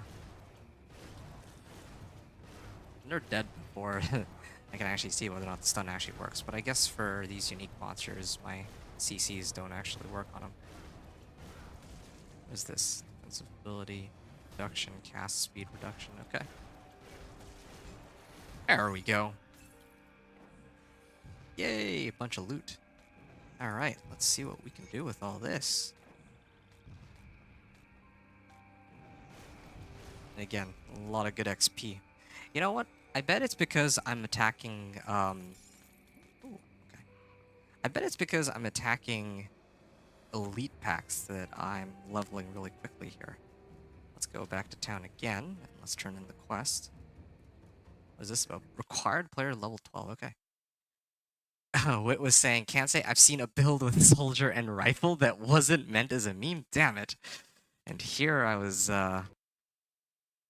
They're dead before I can actually see whether or not the stun actually works. But I guess for these unique monsters, my CCs don't actually work on them. What is this? Defensive ability reduction, cast speed reduction. Okay. There we go. Yay, a bunch of loot. Alright, let's see what we can do with all this. Again, a lot of good XP. You know what? I bet it's because I'm attacking, ooh, okay. I bet it's because I'm attacking elite packs that I'm leveling really quickly here. Let's go back to town again, and let's turn in the quest. What is this about? Required player level 12, okay. Wit was saying, can't say I've seen a build with soldier and rifle that wasn't meant as a meme, damn it. And here I was, yeah,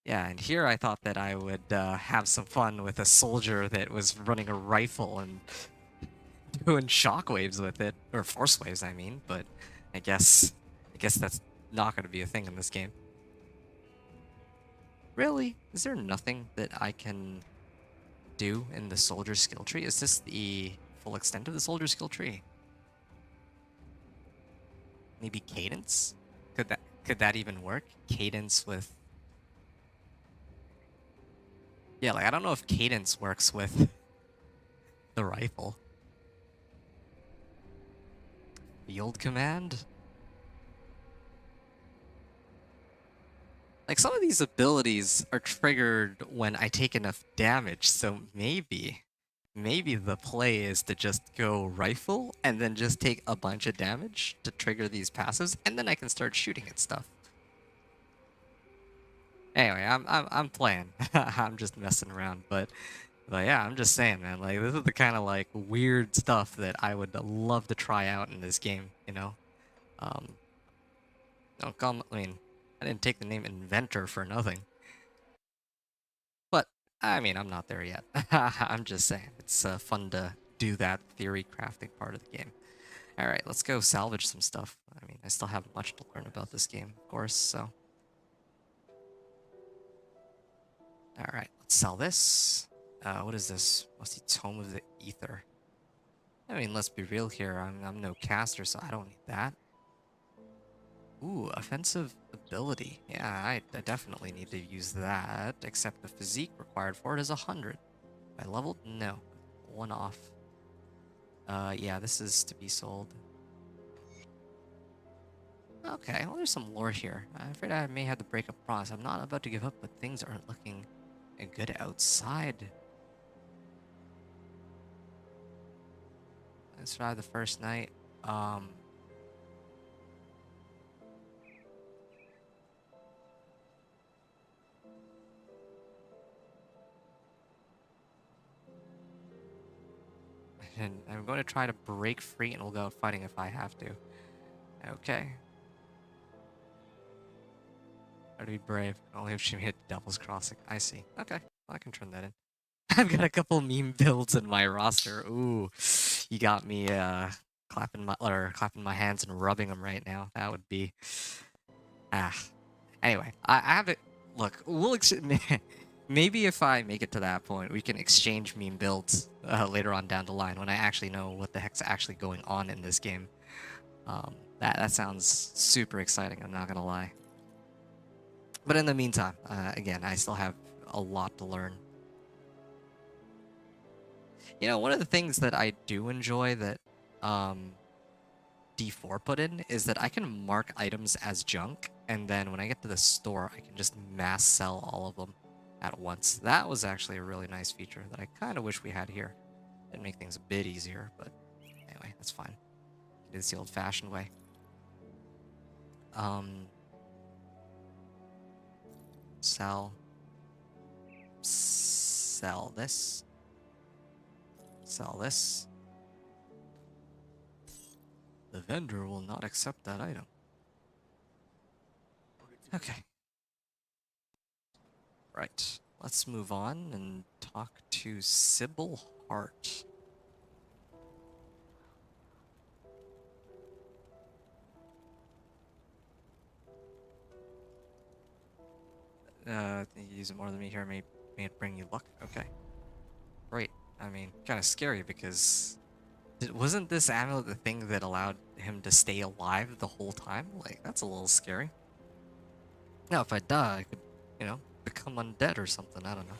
and here I thought that I would have some fun with a soldier that was running a rifle and doing shockwaves with it, or force waves, I mean. But I guess that's not going to be a thing in this game. Really? Is there nothing that I can do in the soldier skill tree? Is this the full extent of the soldier skill tree? Maybe cadence? Could that even work? Cadence with... Yeah, like I don't know if cadence works with the rifle. Field command? Like some of these abilities are triggered when I take enough damage, so maybe the play is to just go rifle and then just take a bunch of damage to trigger these passives, and then I can start shooting at stuff. Anyway, I'm playing. I'm just messing around, but yeah, I'm just saying, man. Like this is the kind of like weird stuff that I would love to try out in this game. You know, don't call. I mean, I didn't take the name Inventor for nothing. But I mean, I'm not there yet. I'm just saying, it's fun to do that theory crafting part of the game. All right, let's go salvage some stuff. I mean, I still have much to learn about this game, of course. So. All right, let's sell this. What is this? What's the Tome of the Ether? I mean, let's be real here. I'm no caster, so I don't need that. Ooh, offensive ability. Yeah, I definitely need to use that, except the physique required for it is 100. Am I leveled? No. One off. Yeah, this is to be sold. Okay, well, there's some lore here. I'm afraid I may have to break a promise. I'm not about to give up, but things aren't looking good outside. I survived the first night. And I'm going to try to break free and we'll go out fighting if I have to. Okay. Try to be brave. Only if she hit Devil's Crossing. I see. Okay. Well, I can turn that in. I've got a couple meme builds in my roster. Ooh. You got me clapping my hands and rubbing them right now. That would be Anyway, I have it. Look, we'll maybe if I make it to that point, we can exchange meme builds later on down the line when I actually know what the heck's actually going on in this game. That sounds super exciting, I'm not gonna lie. But in the meantime, again, I still have a lot to learn. You know, one of the things that I do enjoy that D4 put in is that I can mark items as junk, and then when I get to the store, I can just mass sell all of them at once. That was actually a really nice feature that I kind of wish we had here. It'd make things a bit easier, but anyway, that's fine. Do this the old-fashioned way. Sell this. Sell this. The vendor will not accept that item. Okay. Right. Let's move on and talk to Sybil Hart. Use it more than me here may it bring you luck. Okay. Great. I mean, kind of scary because wasn't this amulet the thing that allowed him to stay alive the whole time? Like, that's a little scary. Now, if I die, I could, you know, become undead or something. I don't know.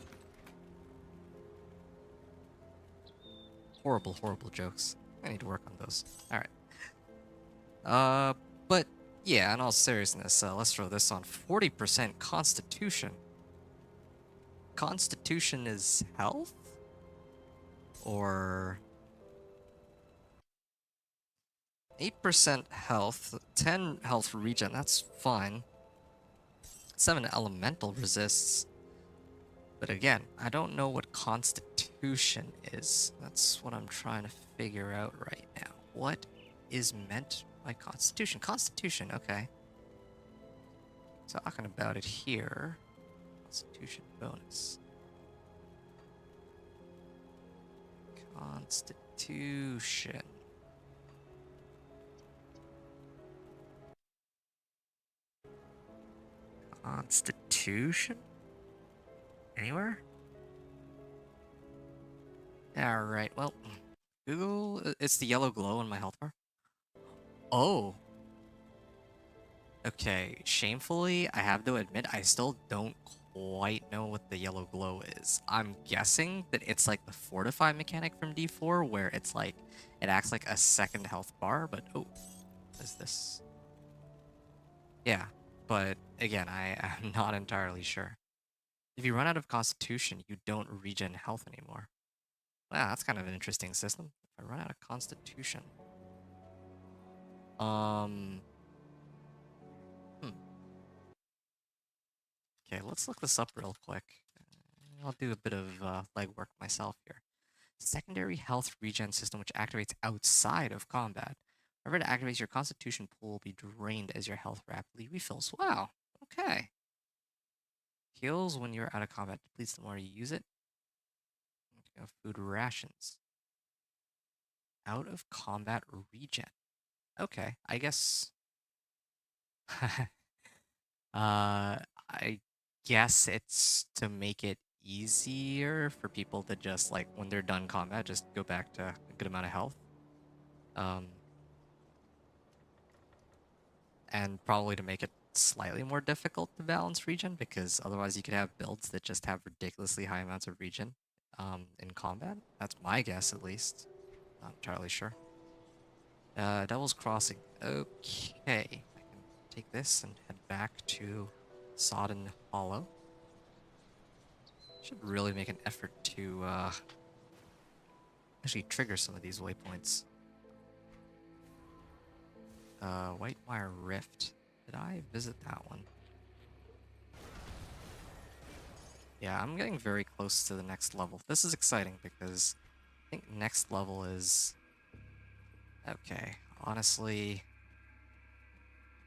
Horrible, horrible jokes. I need to work on those. Alright. But, yeah, in all seriousness, let's throw this on. 40% Constitution. Constitution is health? Or 8% health, 10 health regen, that's fine. 7 elemental resists. But again, I don't know what Constitution is. That's what I'm trying to figure out right now. What is meant by Constitution? Constitution, okay. Talking about it here. Constitution bonus. Constitution. Constitution? Anywhere? Alright, well, Google, it's the yellow glow in my health bar. Oh. Okay, shamefully, I have to admit, I still don't quite know what the yellow glow is. I'm guessing that it's like the fortify mechanic from D4, where it's like, it acts like a second health bar, but oh, what is this? Yeah, but again, I am not entirely sure. If you run out of Constitution, you don't regen health anymore. Wow, that's kind of an interesting system. If I run out of Constitution. Okay, let's look this up real quick. I'll do a bit of legwork myself here. Secondary health regen system which activates outside of combat. Whenever it activates, your Constitution pool will be drained as your health rapidly refills. Wow, okay. Heals when you're out of combat. Depletes the more you use it. Food rations. Out of combat regen. Okay, I guess... I guess it's to make it easier for people to just, like, when they're done combat, just go back to a good amount of health. And probably to make it slightly more difficult to balance regen, because otherwise you could have builds that just have ridiculously high amounts of regen in combat. That's my guess, at least. Not entirely sure. Devil's Crossing. Okay. I can take this and head back to Sodden Hollow. Should really make an effort to actually trigger some of these waypoints. Whitewire Rift. Did I visit that one? Yeah, I'm getting very close to the next level. This is exciting because I think next level is... Okay, honestly...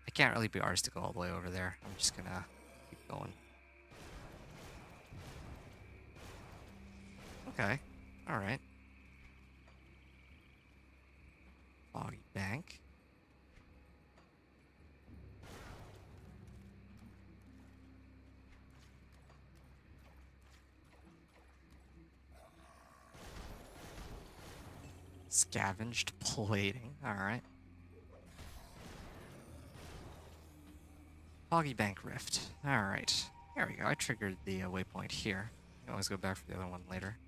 I can't really be arsed to go all the way over there. I'm just gonna keep going. Okay, alright. Foggy Bank. Scavenged plating, alright. Foggy Bank Rift, alright. There we go, I triggered the waypoint here. You can always go back for the other one later.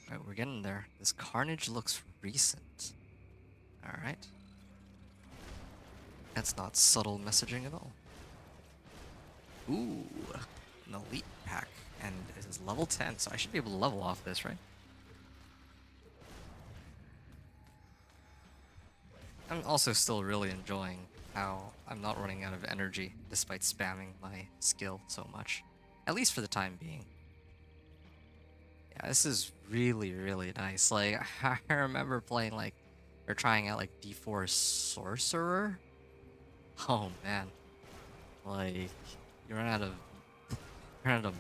Alright, we're getting there. This carnage looks recent. Alright. That's not subtle messaging at all. Ooh, an elite pack. And it is level 10, so I should be able to level off this, right? I'm also still really enjoying how I'm not running out of energy despite spamming my skill so much. At least for the time being. Yeah, this is really, really nice. Like, I remember playing, like, or trying out, like, D4 Sorcerer. Oh, man. Like, you run out of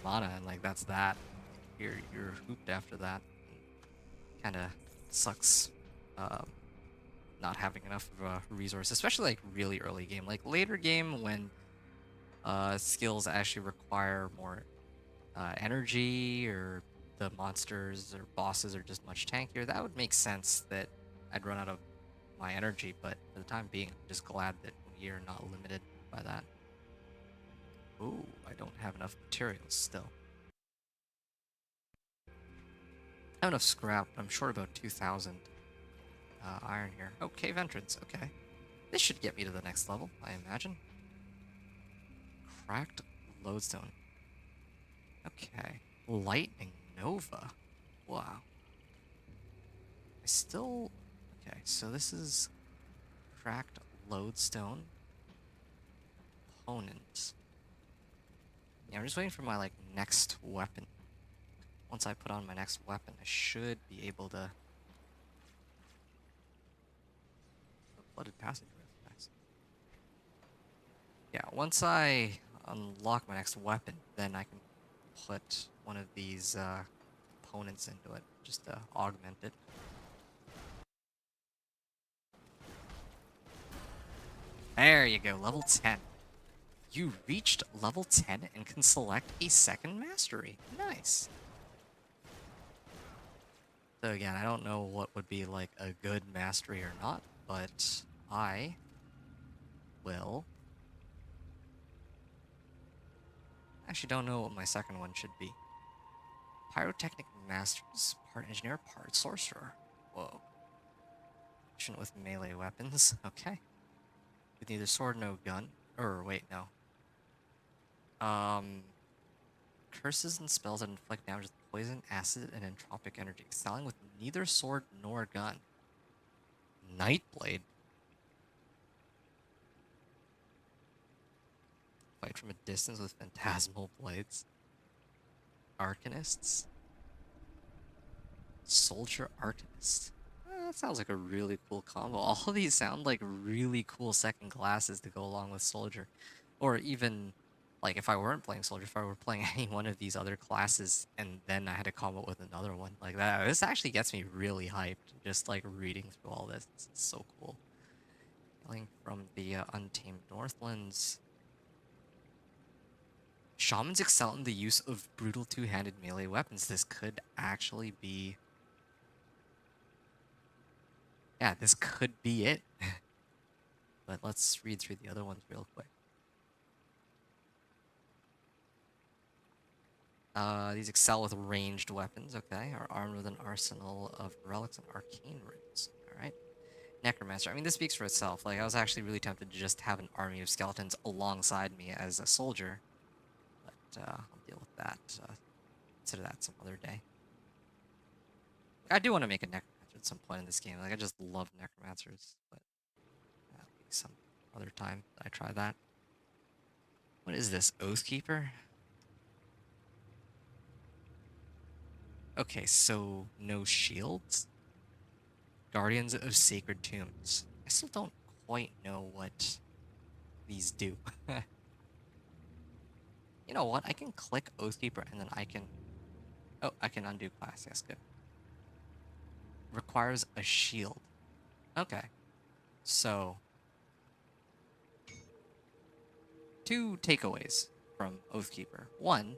mana, and like that's that. You're hooped after that. Kinda sucks not having enough of a resource, especially like really early game. Like later game when skills actually require more energy, or the monsters or bosses are just much tankier, that would make sense that I'd run out of my energy, but for the time being, I'm just glad that we're not limited by that. Ooh, I don't have enough materials still. I have enough scrap, but I'm short about 2,000 iron here. Oh, cave entrance, okay. This should get me to the next level, I imagine. Cracked lodestone. Okay. Lightning Nova. Wow. I still... Okay, so this is cracked lodestone opponent. Yeah, I'm just waiting for my, like, next weapon. Once I put on my next weapon, I should be able to... Flooded passageway. Nice. Yeah, once I unlock my next weapon, then I can put one of these opponents into it, just to augment it. There you go, level 10. You reached level 10 and can select a second mastery. Nice. So again, I don't know what would be like a good mastery or not, but I will... Actually don't know what my second one should be. Pyrotechnic Masters, part engineer, part sorcerer. Whoa. Proficient with melee weapons, okay. With neither sword, no gun. Or wait, no. Curses and spells that inflict damage with poison, acid, and entropic energy. Excelling with neither sword nor gun. Nightblade. Fight from a distance with phantasmal blades. Arcanists. Soldier Arcanist. That sounds like a really cool combo. All of these sound like really cool second classes to go along with Soldier. Or even, like, if I weren't playing Soldier, if I were playing any one of these other classes, and then I had to combo with another one like that. This actually gets me really hyped, just, like, reading through all this. It's so cool. Hailing from the Untamed Northlands. Shamans excel in the use of brutal two-handed melee weapons. This could actually be... Yeah, this could be it. But let's read through the other ones real quick. These excel with ranged weapons, okay. Are armed with an arsenal of relics and arcane runes. Alright. Necromancer. I mean, this speaks for itself. Like, I was actually really tempted to just have an army of skeletons alongside me as a soldier. But, I'll deal with that. Consider that some other day. I do want to make a necromancer at some point in this game. Like, I just love necromancers. But, that'll be some other time I try that. What is this? Oathkeeper? Okay, so no shields? Guardians of Sacred Tombs. I still don't quite know what these do. You know what? I can click Oathkeeper and then I can... Oh, I can undo class. Yes, good. Requires a shield. Okay. So... 2 takeaways from Oathkeeper. 1,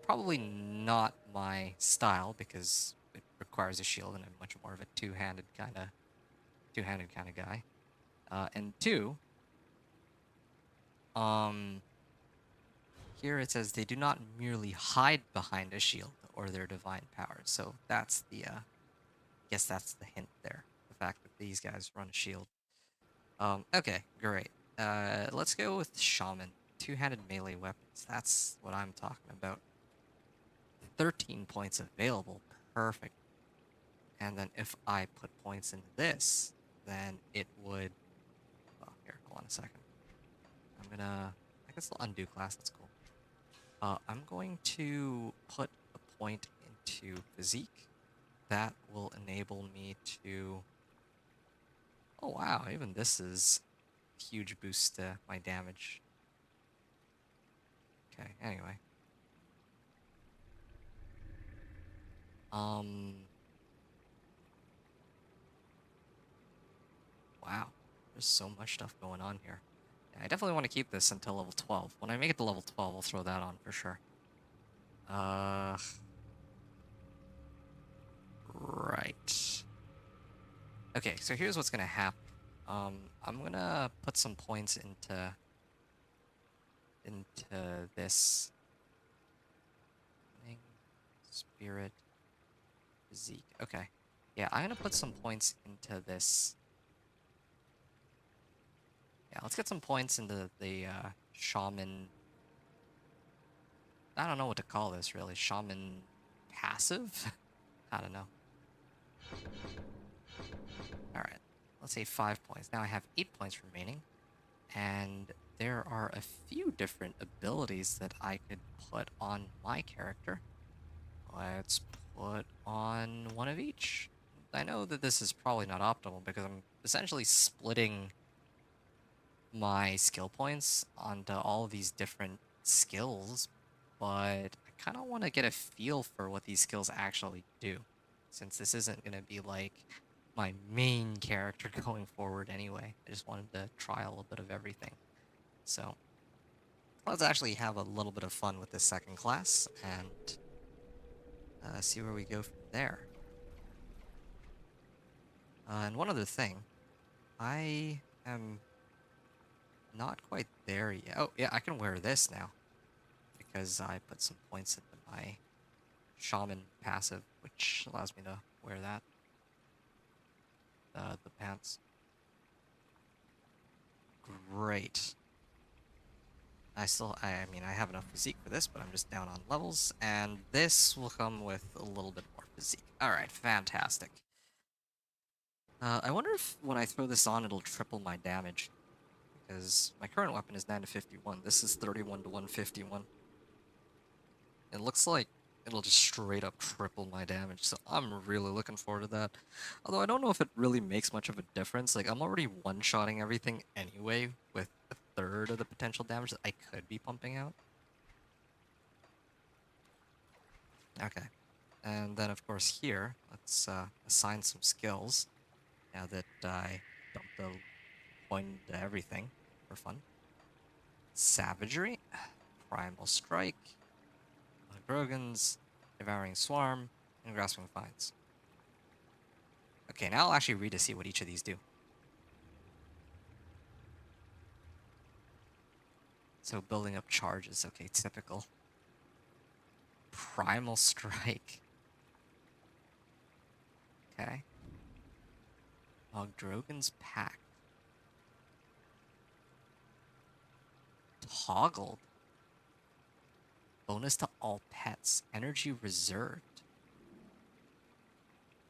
probably not my style because it requires a shield and I'm much more of a two-handed kind of guy. And 2, here it says they do not merely hide behind a shield or their divine powers. So that's the, I guess that's the hint there. The fact that these guys run a shield. Okay, great. Let's go with Shaman. Two-handed melee weapons. That's what I'm talking about. 13 points available. Perfect. And then if I put points into this, then it would... Well, here, hold on a second. I'm gonna... I guess I'll undo class. That's cool. I'm going to put a point into physique. That will enable me to... Oh, wow. Even this is a huge boost to my damage. Okay, anyway. Wow. There's so much stuff going on here. Yeah, I definitely want to keep this until level 12. When I make it to level 12, I'll throw that on for sure. Right. Okay, so here's what's gonna happen. I'm gonna put some points into this spirit physique. Okay. Yeah, I'm gonna put some points into this. Yeah, let's get some points into the shaman I don't know what to call this really. Shaman passive? I don't know. Alright, let's say 5 points. Now I have 8 points remaining. And there are a few different abilities that I could put on my character. Let's put on one of each. I know that this is probably not optimal because I'm essentially splitting my skill points onto all of these different skills, but I kind of want to get a feel for what these skills actually do, since this isn't going to be like my main character going forward anyway. I just wanted to try a little bit of everything. So let's actually have a little bit of fun with this second class and see where we go from there. And one other thing, I am not quite there yet. Oh, yeah, I can wear this now because I put some points into my shaman passive, which allows me to wear that. The pants. Great. I mean, I have enough physique for this, but I'm just down on levels, and this will come with a little bit more physique. Alright, fantastic. I wonder if when I throw this on, it'll triple my damage. Because my current weapon is 9 to 51. This is 31 to 151. It looks like it'll just straight up triple my damage, so I'm really looking forward to that. Although I don't know if it really makes much of a difference. Like, I'm already one-shotting everything anyway with a third of the potential damage that I could be pumping out. Okay. And then, of course, here, let's assign some skills. Now that I dumped the point into everything for fun. Savagery, Primal Strike, Grogan's, Devouring Swarm, and Grasping Vines. Okay, now I'll actually read to see what each of these do. So building up charges, okay, typical. Primal Strike. Okay. Ogdrogan's Pact. Toggled. Bonus to all pets. Energy reserved.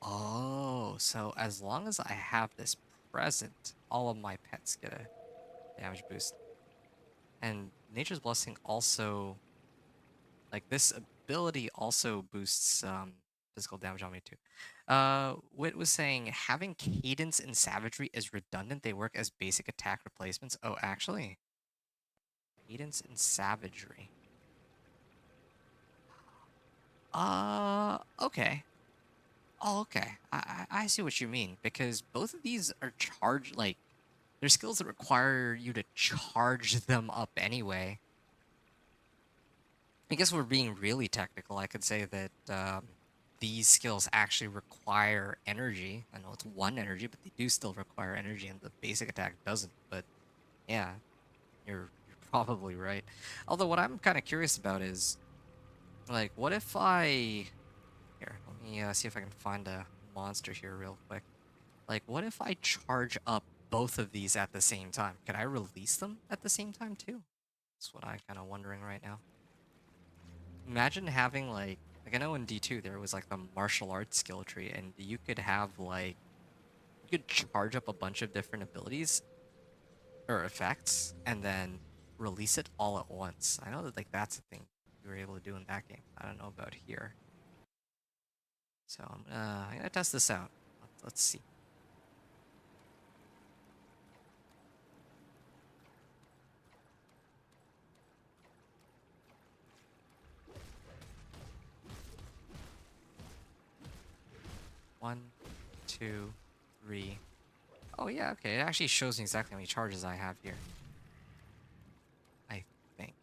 Oh, so as long as I have this present, all of my pets get a damage boost. And Nature's Blessing also, like, this ability also boosts physical damage on me too. Wit was saying having cadence and savagery is redundant. They work as basic attack replacements. Oh, actually, cadence and savagery. Okay. Oh, okay. I see what you mean, because both of these are charged, like, they're skills that require you to charge them up anyway. I guess we're being really technical. I could say that these skills actually require energy. I know it's 1 energy, but they do still require energy, and the basic attack doesn't. But yeah, you're probably right. Although what I'm kind of curious about is, like, what if I... Here, let me see if I can find a monster here real quick. Like, what if I charge up both of these at the same time? Can I release them at the same time too? That's what I'm kind of wondering right now. Imagine having, like I know in D2 there was like the martial arts skill tree, and you could have like, you could charge up a bunch of different abilities or effects and then release it all at once. I know that like that's a thing you were able to do in that game. I don't know about here. So I'm gonna test this out. Let's see. One, 2, 3. Oh yeah, okay. It actually shows me exactly how many charges I have here. I think.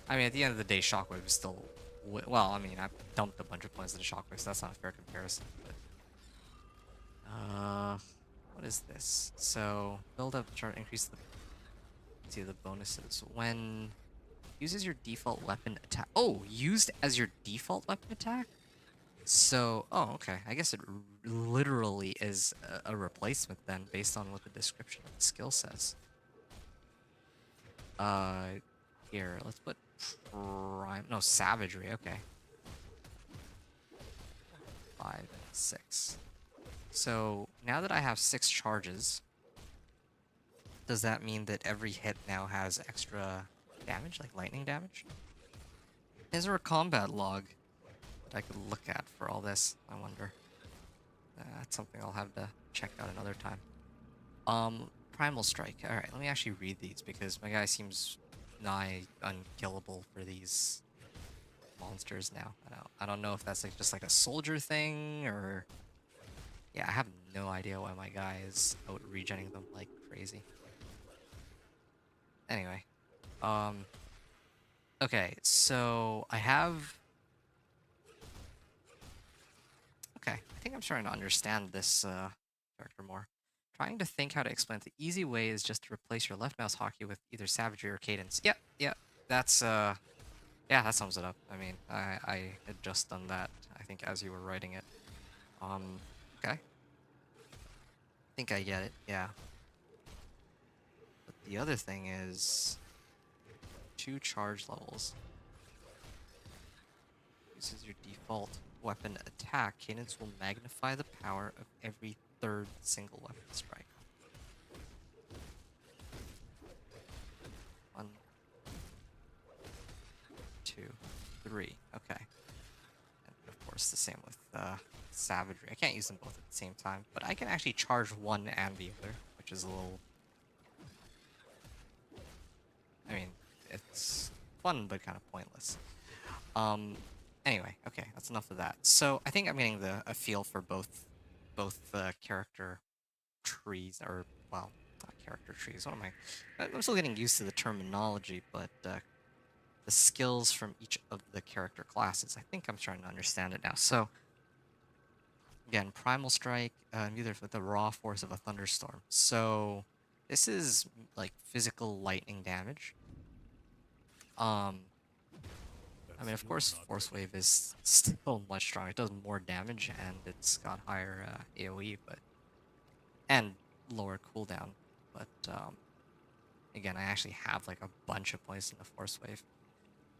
I mean, at the end of the day, Shockwave is still... Well, I mean, I dumped a bunch of points into Shockwave, so that's not a fair comparison. But, what is this? So, build up chart, increase the... See the bonuses. When uses your default weapon attack. Oh, used as your default weapon attack? So, oh, okay. I guess it literally is a replacement then, based on what the description of the skill says. Here, let's put no, savagery. Okay. 5 and 6. So now that I have 6 charges, does that mean that every hit now has extra damage, like lightning damage? Is there a combat log that I could look at for all this? I wonder. That's something I'll have to check out another time. Primal Strike. Alright, let me actually read these because my guy seems nigh unkillable for these monsters now. I don't know if that's like just like a soldier thing or... Yeah, I have no idea why my guy is out regenning them like crazy. Anyway. Okay, so I have... Okay, I think I'm starting to understand this character more. Trying to think how to explain it. The easy way is just to replace your left mouse hotkey with either savagery or cadence. Yep, that's yeah, that sums it up. I mean, I had just done that, I think, as you were writing it. Okay. I think I get it, yeah. But the other thing is 2 charge levels. This is your default weapon attack. Cadence will magnify the power of every 3rd single weapon strike. 1, 2, 3. Okay. And of course, the same with savagery. I can't use them both at the same time, but I can actually charge one and the other, which is a little... I mean, it's fun, but kind of pointless. Anyway, okay, that's enough of that. So I think I'm getting a feel for both character trees, or, well, not character trees. What am I? I'm still getting used to the terminology, but the skills from each of the character classes. I think I'm starting to understand it now. So again, Primal Strike, either with the raw force of a thunderstorm. So this is like physical lightning damage. I mean, of course, Force Wave is still much stronger. It does more damage, and it's got higher AoE, but... and lower cooldown. But, again, I actually have, like, a bunch of points in the Force Wave.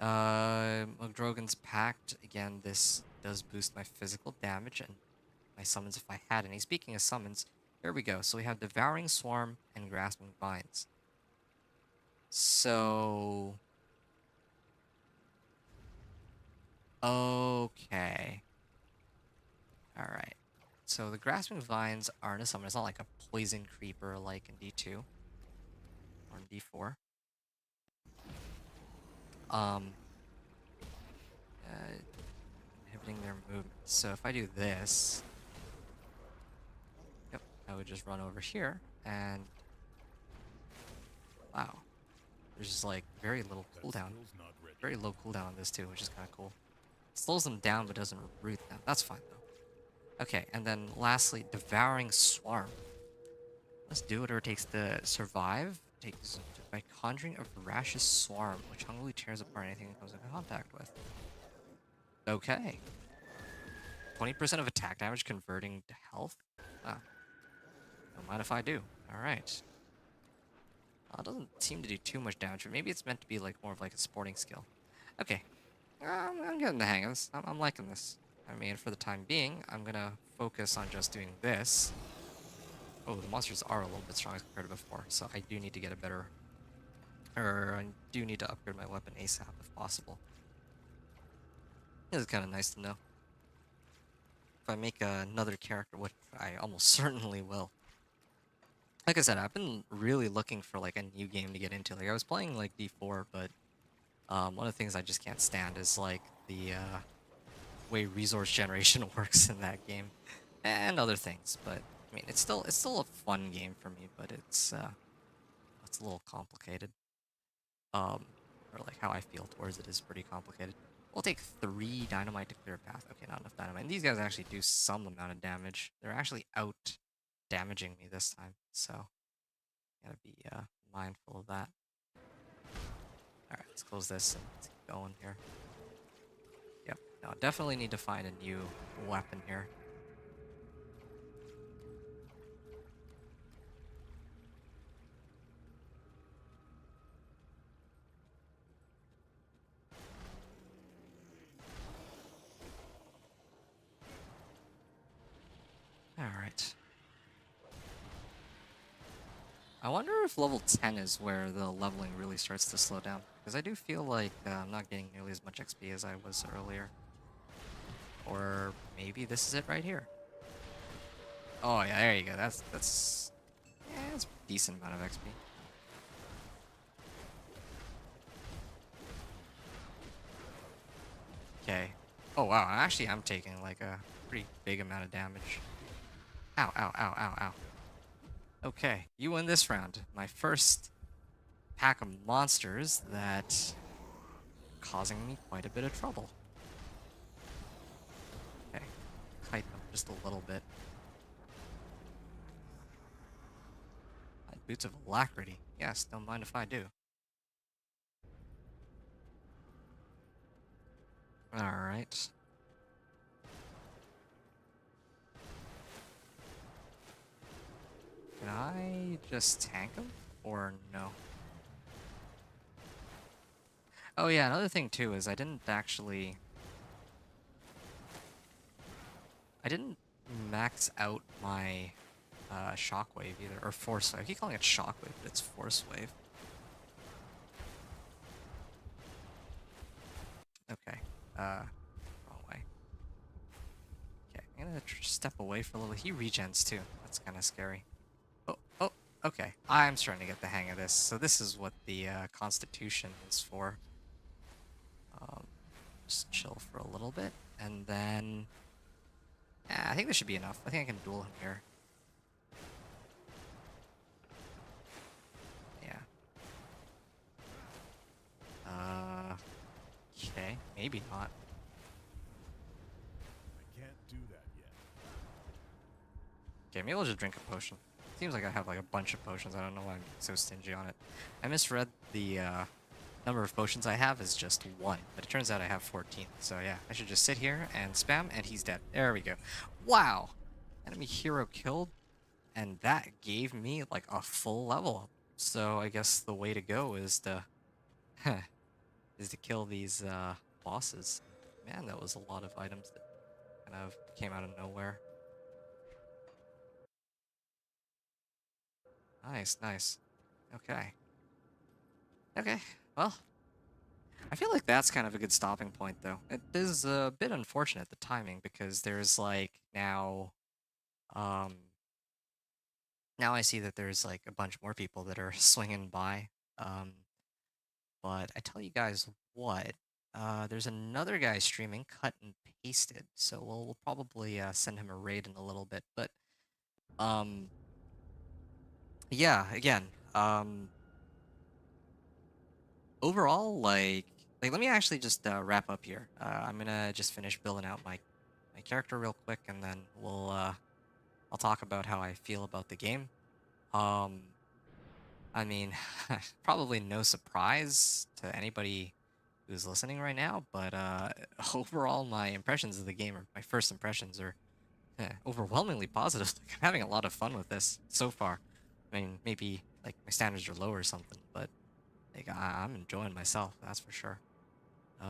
Mogdrogan's Pact. Again, this does boost my physical damage, and my summons if I had any. Speaking of summons, here we go. So we have Devouring Swarm and Grasping Vines. So... okay. Alright. So the Grasping Vines aren't a summon. It's not like a Poison Creeper like in D2. Or in D4. Inhibiting their movement. So if I do this... Yep, I would just run over here, and... wow. There's just like very little cooldown. Very low cooldown on this too, which is kind of cool. Slows them down, but doesn't root them. That's fine, though. Okay, and then lastly, Devouring Swarm. Let's do whatever it takes to survive. Takes by conjuring a voracious swarm, which hungrily tears apart anything it comes in contact with. Okay. 20% of attack damage converting to health? Ah. Don't mind if I do. Alright. It doesn't seem to do too much damage, but maybe it's meant to be like more of like a sporting skill. Okay. I'm getting the hang of this. I'm liking this. I mean, for the time being, I'm gonna focus on just doing this. Oh, the monsters are a little bit stronger compared to before, so I do need to get a better... or I do need to upgrade my weapon ASAP if possible. This is kind of nice to know. If I make another character, which I almost certainly will. Like I said, I've been really looking for like a new game to get into. Like I was playing like D4, but one of the things I just can't stand is like the way resource generation works in that game, and other things. But I mean, it's still a fun game for me, but it's a little complicated. Or like how I feel towards it is pretty complicated. We'll take 3 dynamite to clear a path. Okay, not enough dynamite. And these guys actually do some amount of damage. They're actually out damaging me this time, so gotta be mindful of that. Alright, let's close this and let's keep going here. Yep. No, definitely need to find a new weapon here. Alright. I wonder if level 10 is where the leveling really starts to slow down. Because I do feel like I'm not getting nearly as much XP as I was earlier. Or maybe this is it right here. Oh yeah, there you go. That's a decent amount of XP. Okay. Oh wow, actually I'm taking like a pretty big amount of damage. Ow, ow, ow, ow, ow. Okay, you win this round. My first pack of monsters that causing me quite a bit of trouble. Okay, kite them just a little bit. Boots of Alacrity. Yes, don't mind if I do. Alright. Can I just tank him? Or no? Oh yeah, another thing too is I didn't max out my shockwave either, or force wave. I keep calling it shockwave, but it's force wave. Okay, wrong way. Okay, I'm gonna step away for a little. He regens too. That's kind of scary. Oh, okay. I'm starting to get the hang of this. So this is what the Constitution is for. Just chill for a little bit, and then I think this should be enough. I think I can duel him here. Yeah. Okay, maybe not. I can't do that yet. Okay, maybe I'll just drink a potion. Seems like I have like a bunch of potions. I don't know why I'm so stingy on it. I misread the number of potions I have is just 1, but it turns out I have 14. So yeah, I should just sit here and spam, and he's dead. There we go. Wow! Enemy hero killed, and that gave me like a full level up. So I guess the way to go is to kill these bosses. Man, that was a lot of items that kind of came out of nowhere. Nice, nice. Okay. Okay, well, I feel like that's kind of a good stopping point, though. It is a bit unfortunate, the timing, because there's, like, um, now I see that there's, like, a bunch more people that are swinging by. But I tell you guys what, there's another guy streaming, Cut and Pasted, so we'll probably send him a raid in a little bit. But, yeah, again, overall, like let me actually just wrap up here. I'm gonna just finish building out my character real quick, and then I'll talk about how I feel about the game. Um, I mean, probably no surprise to anybody who's listening right now, but overall, my impressions of the game, or my first impressions, are overwhelmingly positive. Like, I'm having a lot of fun with this so far. I mean, maybe like my standards are low or something, but like I'm enjoying myself, that's for sure. You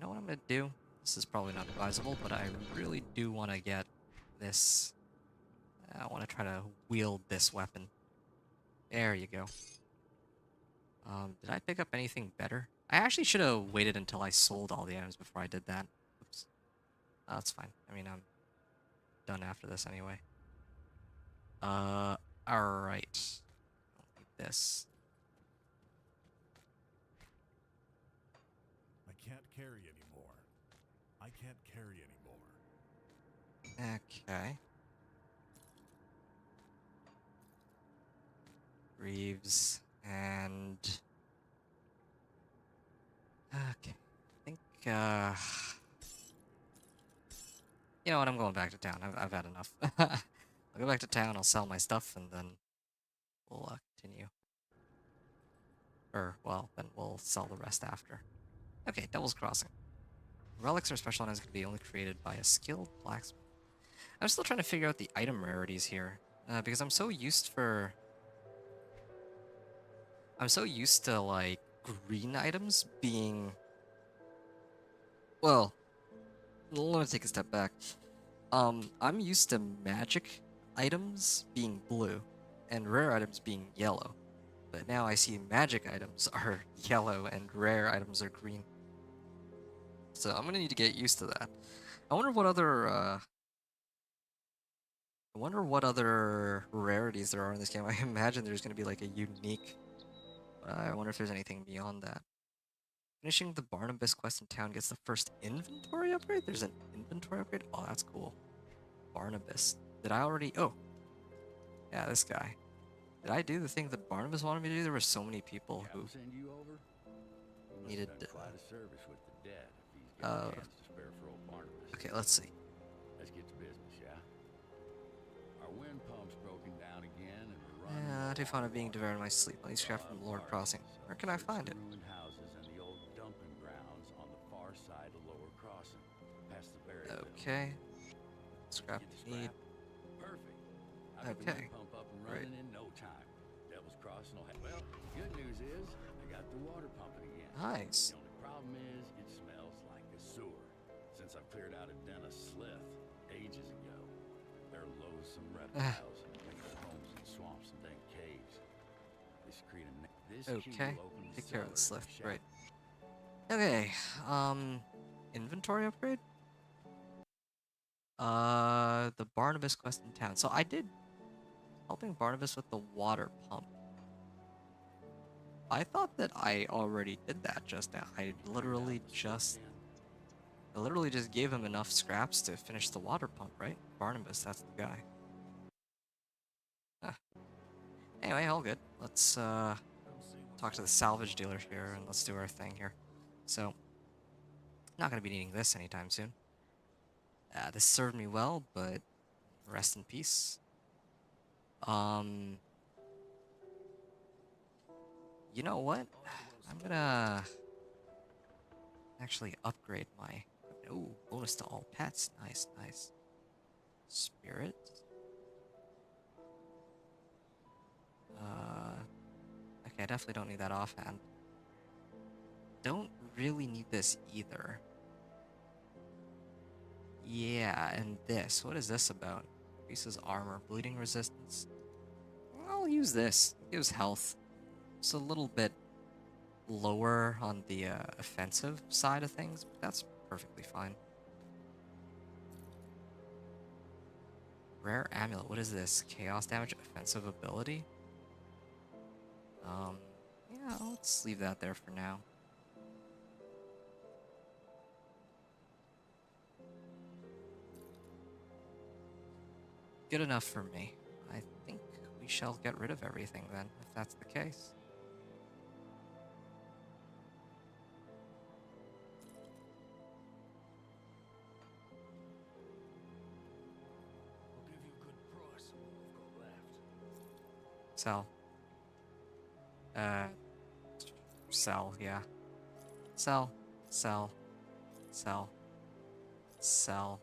know what I'm gonna do? This is probably not advisable, but I really do want to get this. I want to try to wield this weapon. There you go. Did I pick up anything better? I actually should have waited until I sold all the items before I did that. Oops. Oh, that's fine. I mean, I'm done after this anyway. Alright. Don't need this. I can't carry anymore. I can't carry anymore. Okay. Reeves and okay. I think you know what, I'm going back to town. I've had enough. I'll go back to town, I'll sell my stuff, and then we'll continue. Or well, then we'll sell the rest after. Okay, Devil's Crossing. Relics or special items can be only created by a skilled blacksmith. I'm still trying to figure out the item rarities here, because I'm so used to like green items being. Well, let me take a step back. I'm used to magic items being blue, and rare items being yellow. But now I see magic items are yellow and rare items are green. So I'm gonna need to get used to that. I wonder what other rarities there are in this game. I imagine there's gonna be like a unique. I wonder if there's anything beyond that. Finishing the Barnabas quest in town gets the first inventory upgrade? There's an inventory upgrade? Oh, that's cool. Barnabas. Did I already... Oh. Yeah, this guy. Did I do the thing that Barnabas wanted me to do? There were so many people who Captain send you over? He needed... must have done quite a service with the dead if he's got a chance to spare for old Barnabas. Okay, let's see. Let's get to business, yeah? Our wind pump's broken down again and we're running. Not too fond of being devoured in my sleep. Let me scrap from Lord Crossing. Where can I find it? Ruined houses and the old dumping grounds on the far side of Lower Crossing, past the Berryville. Okay. Scrap Get the need. Perfect. I'll get the Okay. wind pump up and Right. running in no time. Devil's Crossing will have. Well, good news is I got the water pumping again. Nice. The only problem is it smells like a sewer. Since I've cleared out of Dennis Slith ages ago, they're loathsome reptiles and make their homes in swamps and dank caves. They secrete a this key Okay. will open Take care of the cellars Slith. and Right. Okay. Inventory upgrade? The Barnabas quest in town. So I did helping Barnabas with the water pump. I thought that I already did that just now. I literally just gave him enough scraps to finish the water pump, right? Barnabas, that's the guy. Huh. Anyway, all good. Let's talk to the salvage dealer here and let's do our thing here. So, not gonna be needing this anytime soon. This served me well, but rest in peace. You know what? I'm gonna actually upgrade my... Ooh, bonus to all pets. Nice, nice. Spirit. Okay, I definitely don't need that offhand. Don't really need this either. Yeah, and this. What is this about? Increases armor, bleeding resistance. I'll use this. Gives health. It's a little bit lower on the offensive side of things, but that's perfectly fine. Rare amulet. What is this? Chaos damage, offensive ability? Yeah, let's leave that there for now. Good enough for me. I think we shall get rid of everything then, if that's the case. I'll give you a good price on what we've got left. Sell. Sell, yeah. Sell, sell, sell, sell,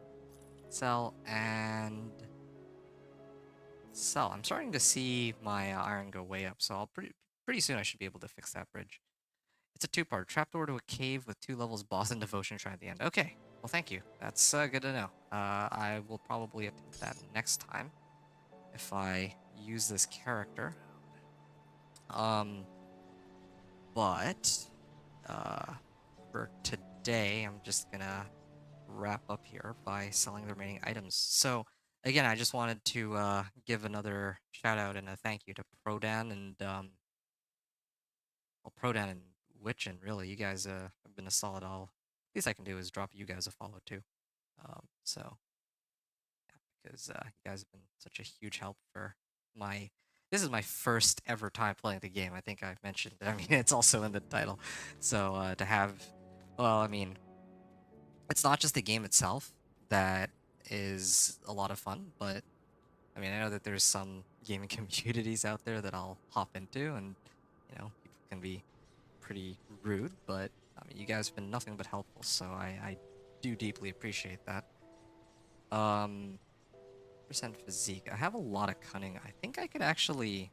sell, and sell. I'm starting to see my iron go way up, so I'll pretty soon I should be able to fix that bridge. It's a two-part. Trapdoor to a cave with 2 levels boss and devotion shrine at the end. Okay, well thank you. That's good to know. I will probably attempt that next time if I use this character. But for today, I'm just gonna wrap up here by selling the remaining items. So again, I just wanted to give another shout out and a thank you to Prodan and well, Prodan and Witchin. Really, you guys have been a solid. Least I can do is drop you guys a follow too. So yeah, because you guys have been such a huge help for my. This is my first ever time playing the game. I think I've mentioned. I mean, it's also in the title. So to have, well, I mean, it's not just the game itself that is a lot of fun, but I mean, I know that there's some gaming communities out there that I'll hop into, and you know, people can be pretty rude, but I mean, you guys have been nothing but helpful. So I do deeply appreciate that. Percent physique. I have a lot of cunning. I think I could actually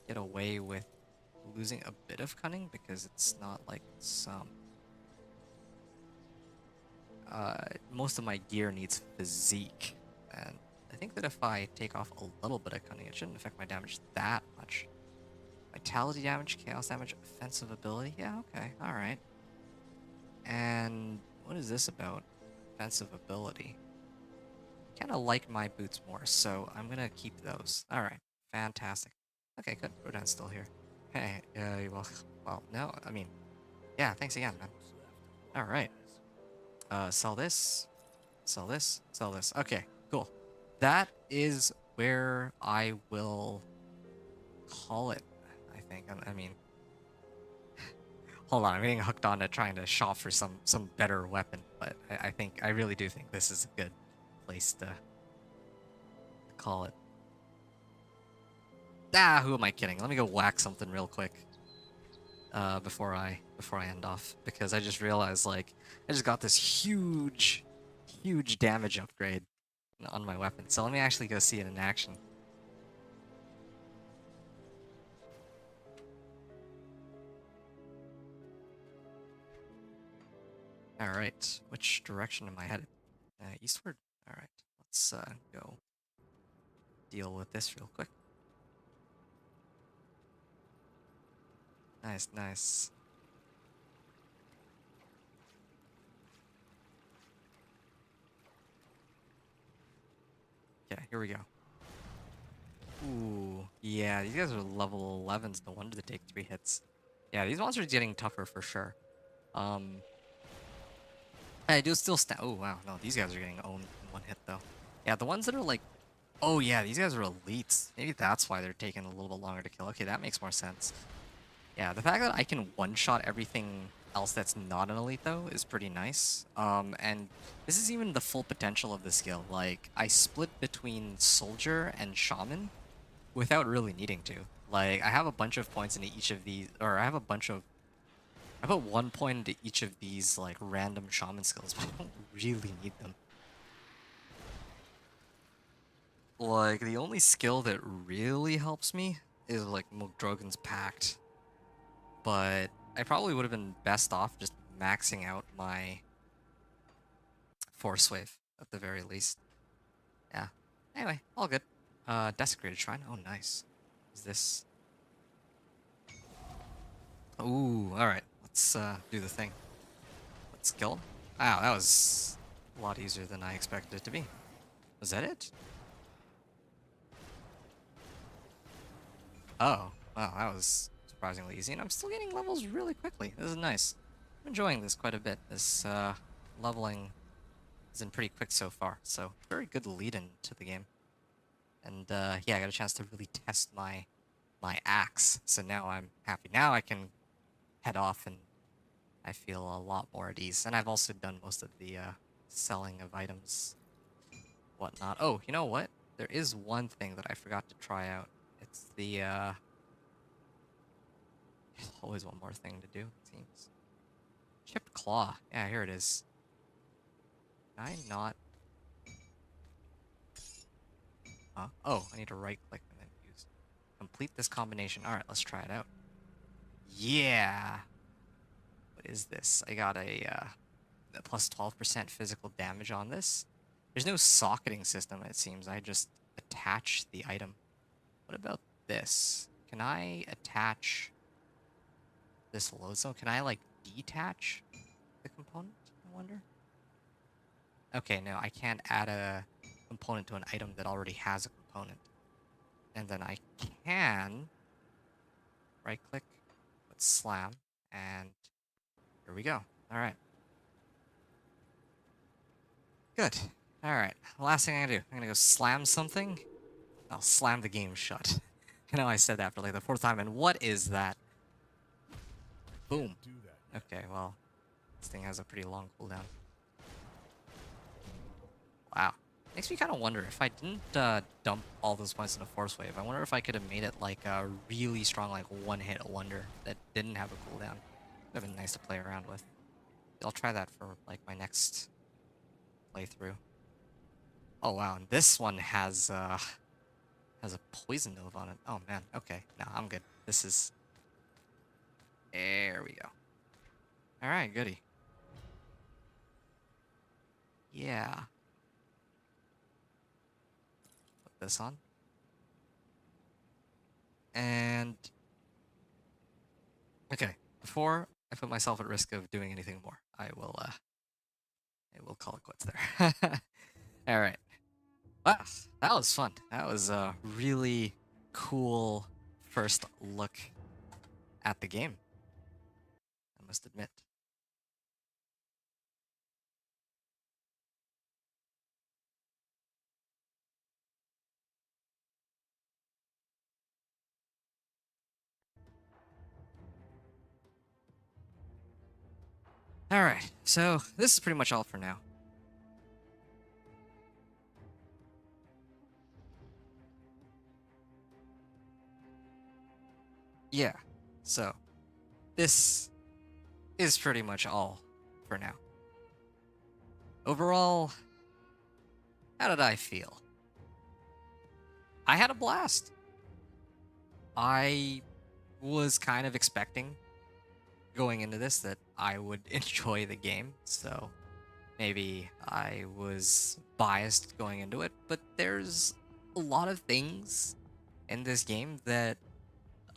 get away with losing a bit of cunning because it's not like some. Most of my gear needs physique, and I think that if I take off a little bit of cunning, it shouldn't affect my damage that much. Vitality damage, chaos damage, offensive ability. Yeah, okay, all right. And what is this about? Offensive ability. Kind of like my boots more, so I'm gonna keep those. All right, fantastic. Okay, good. Rodan's still here. Hey, well, no, I mean, yeah, thanks again, man. All right. Sell this, sell this, sell this. Okay, cool. That is where I will call it, I think. I mean, hold on, I'm getting hooked on to trying to shop for some better weapon, but I really do think this is a good place to call it. Ah, who am I kidding? Let me go whack something real quick. Before I end off, because I just realized, like, I just got this huge damage upgrade on my weapon. So let me actually go see it in action. All right, which direction am I headed? Eastward. All right, let's go deal with this real quick. Nice, nice. Okay, here we go. Ooh, yeah, these guys are level 11s. No wonder they take 3 hits. Yeah, these monsters are getting tougher for sure. I do still stand. Oh wow, no, these guys are getting owned in 1 hit though. Yeah, the ones that are like, oh yeah, these guys are elites. Maybe that's why they're taking a little bit longer to kill. Okay, that makes more sense. Yeah, the fact that I can one-shot everything else that's not an elite though is pretty nice. And this is even the full potential of the skill. Like, I split between soldier and shaman without really needing to. Like, I have a bunch of points into each of these, or I put 1 point into each of these, like, random shaman skills, but I don't really need them. Like, the only skill that really helps me is, like, Mogdrogan's Pact. But I probably would have been best off just maxing out my Force Wave, at the very least. Yeah. Anyway, all good. Desecrated Shrine. Oh, nice. Is this... Ooh, alright. Let's do the thing. Let's kill him. Wow, that was a lot easier than I expected it to be. Was that it? Oh, wow, that was surprisingly easy, and I'm still getting levels really quickly. This is nice. I'm enjoying this quite a bit. This leveling has been pretty quick so far, so very good lead-in to the game. And yeah, I got a chance to really test my axe, so now I'm happy. Now I can head off, and I feel a lot more at ease. And I've also done most of the selling of items, whatnot. Oh, you know what? There is one thing that I forgot to try out. It's the there's always one more thing to do, it seems. Chipped Claw. Yeah, here it is. Can I not... Huh? Oh, I need to right-click and then use... Complete this combination. Alright, let's try it out. Yeah! What is this? I got a plus 12% physical damage on this. There's no socketing system, it seems. I just attach the item. What about this? Can I attach this load zone? Can I, like, detach the component, I wonder? Okay, no, I can't add a component to an item that already has a component. And then I can right-click, put slam, and here we go. Alright. Good. Alright, last thing I'm gonna do. I'm gonna go slam something. I'll slam the game shut. I know I said that for like the 4th time, and what is that? Boom. Okay, well, this thing has a pretty long cooldown. Wow. Makes me kind of wonder if I didn't dump all those points in a Force Wave. I wonder if I could have made it like a really strong, like, one-hit wonder that didn't have a cooldown. Would have been nice to play around with. I'll try that for like my next playthrough. Oh wow, and this one has a poison nova on it. Oh man, okay. No, I'm good. This is... There we go. Alright, goody. Yeah. Put this on. And... Okay, before I put myself at risk of doing anything more, I will call it quits there. Alright. Wow, that was fun. That was a really cool first look at the game, I must admit. Alright, so this is pretty much all for now. Yeah, so this is pretty much all for now. Overall, how did I feel? I had a blast. I was kind of expecting going into this that I would enjoy the game, so maybe I was biased going into it, but there's a lot of things in this game that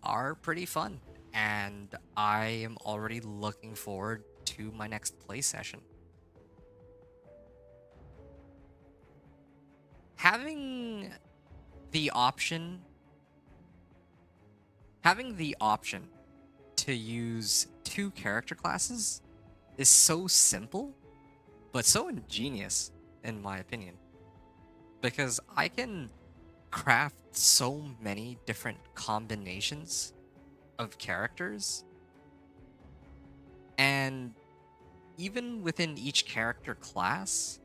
are pretty fun, and I am already looking forward to my next play session. Having the option to use 2 character classes is so simple, but so ingenious, in my opinion. Because I can craft so many different combinations of characters, and even within each character class,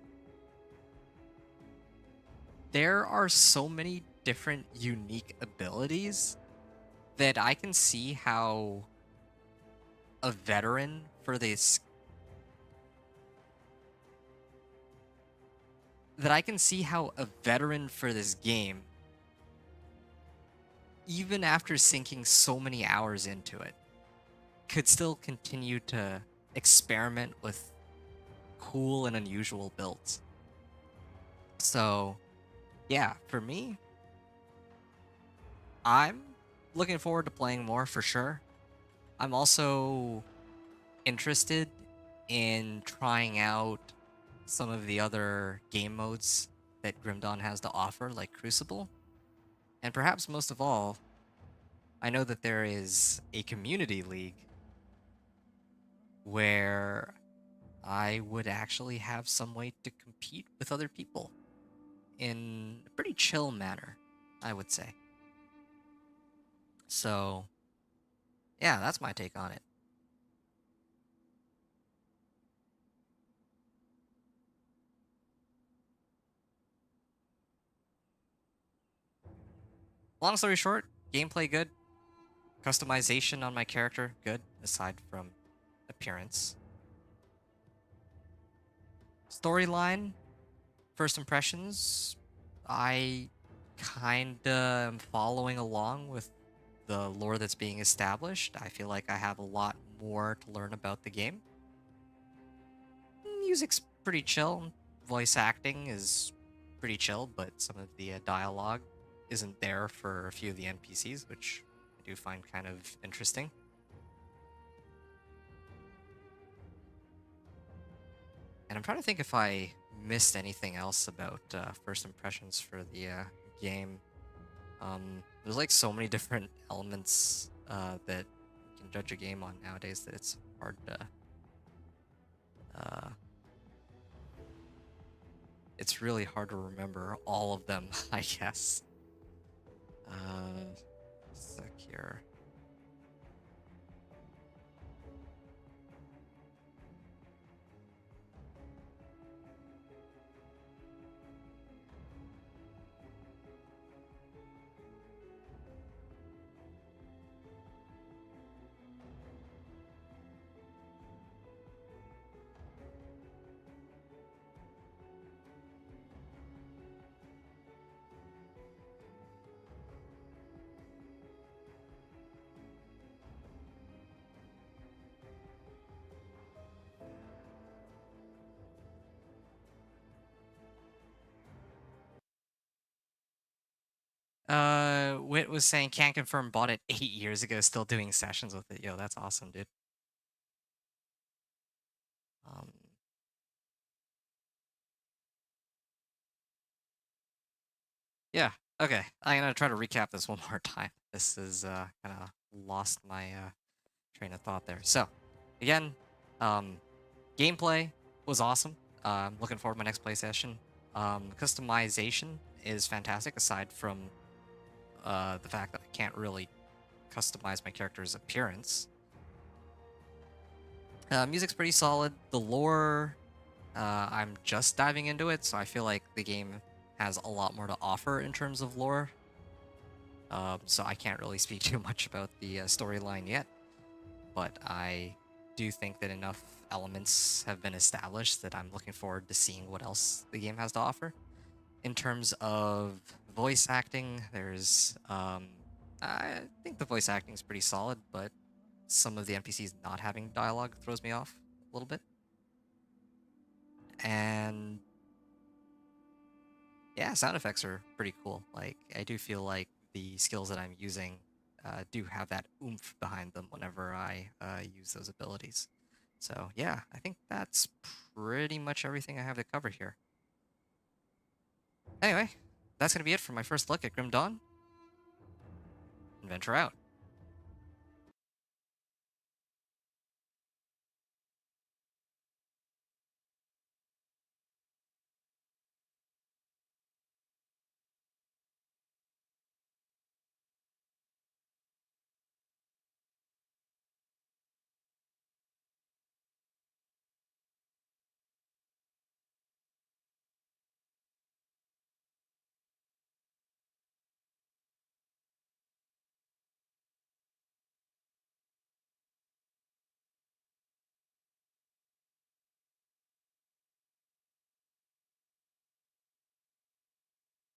there are so many different unique abilities that I can see how a veteran for this game, even after sinking so many hours into it, could still continue to experiment with cool and unusual builds. So, yeah, for me, I'm looking forward to playing more for sure. I'm also interested in trying out some of the other game modes that Grim Dawn has to offer, like Crucible. And perhaps most of all, I know that there is a community league where I would actually have some way to compete with other people in a pretty chill manner, I would say. So, yeah, that's my take on it. Long story short, gameplay good. Customization on my character good, aside from appearance. Storyline, first impressions, I kinda am following along with the lore that's being established. I feel like I have a lot more to learn about the game. Music's pretty chill. Voice acting is pretty chill, but some of the dialogue isn't there for a few of the NPCs, which I do find kind of interesting. And I'm trying to think if I missed anything else about first impressions for the game. There's like so many different elements that you can judge a game on nowadays that it's hard to... it's really hard to remember all of them, I guess. Sec here. Wit was saying can't confirm, bought it 8 years ago, still doing sessions with it. Yo, that's awesome, dude. Um, yeah, okay. I'm gonna try to recap this one more time. This is kind of lost my train of thought there. So, again, gameplay was awesome. I'm looking forward to my next play session. Customization is fantastic, aside from the fact that I can't really customize my character's appearance. Music's pretty solid. The lore, I'm just diving into it, so I feel like the game has a lot more to offer in terms of lore. So I can't really speak too much about the storyline yet, but I do think that enough elements have been established that I'm looking forward to seeing what else the game has to offer. In terms of voice acting, there's I think the voice acting is pretty solid, but some of the NPCs not having dialogue throws me off a little bit. And yeah, sound effects are pretty cool. Like, I do feel like the skills that I'm using do have that oomph behind them whenever I use those abilities. So yeah, I think that's pretty much everything I have to cover here. Anyway, that's going to be it for my first look at Grim Dawn. Adventure out.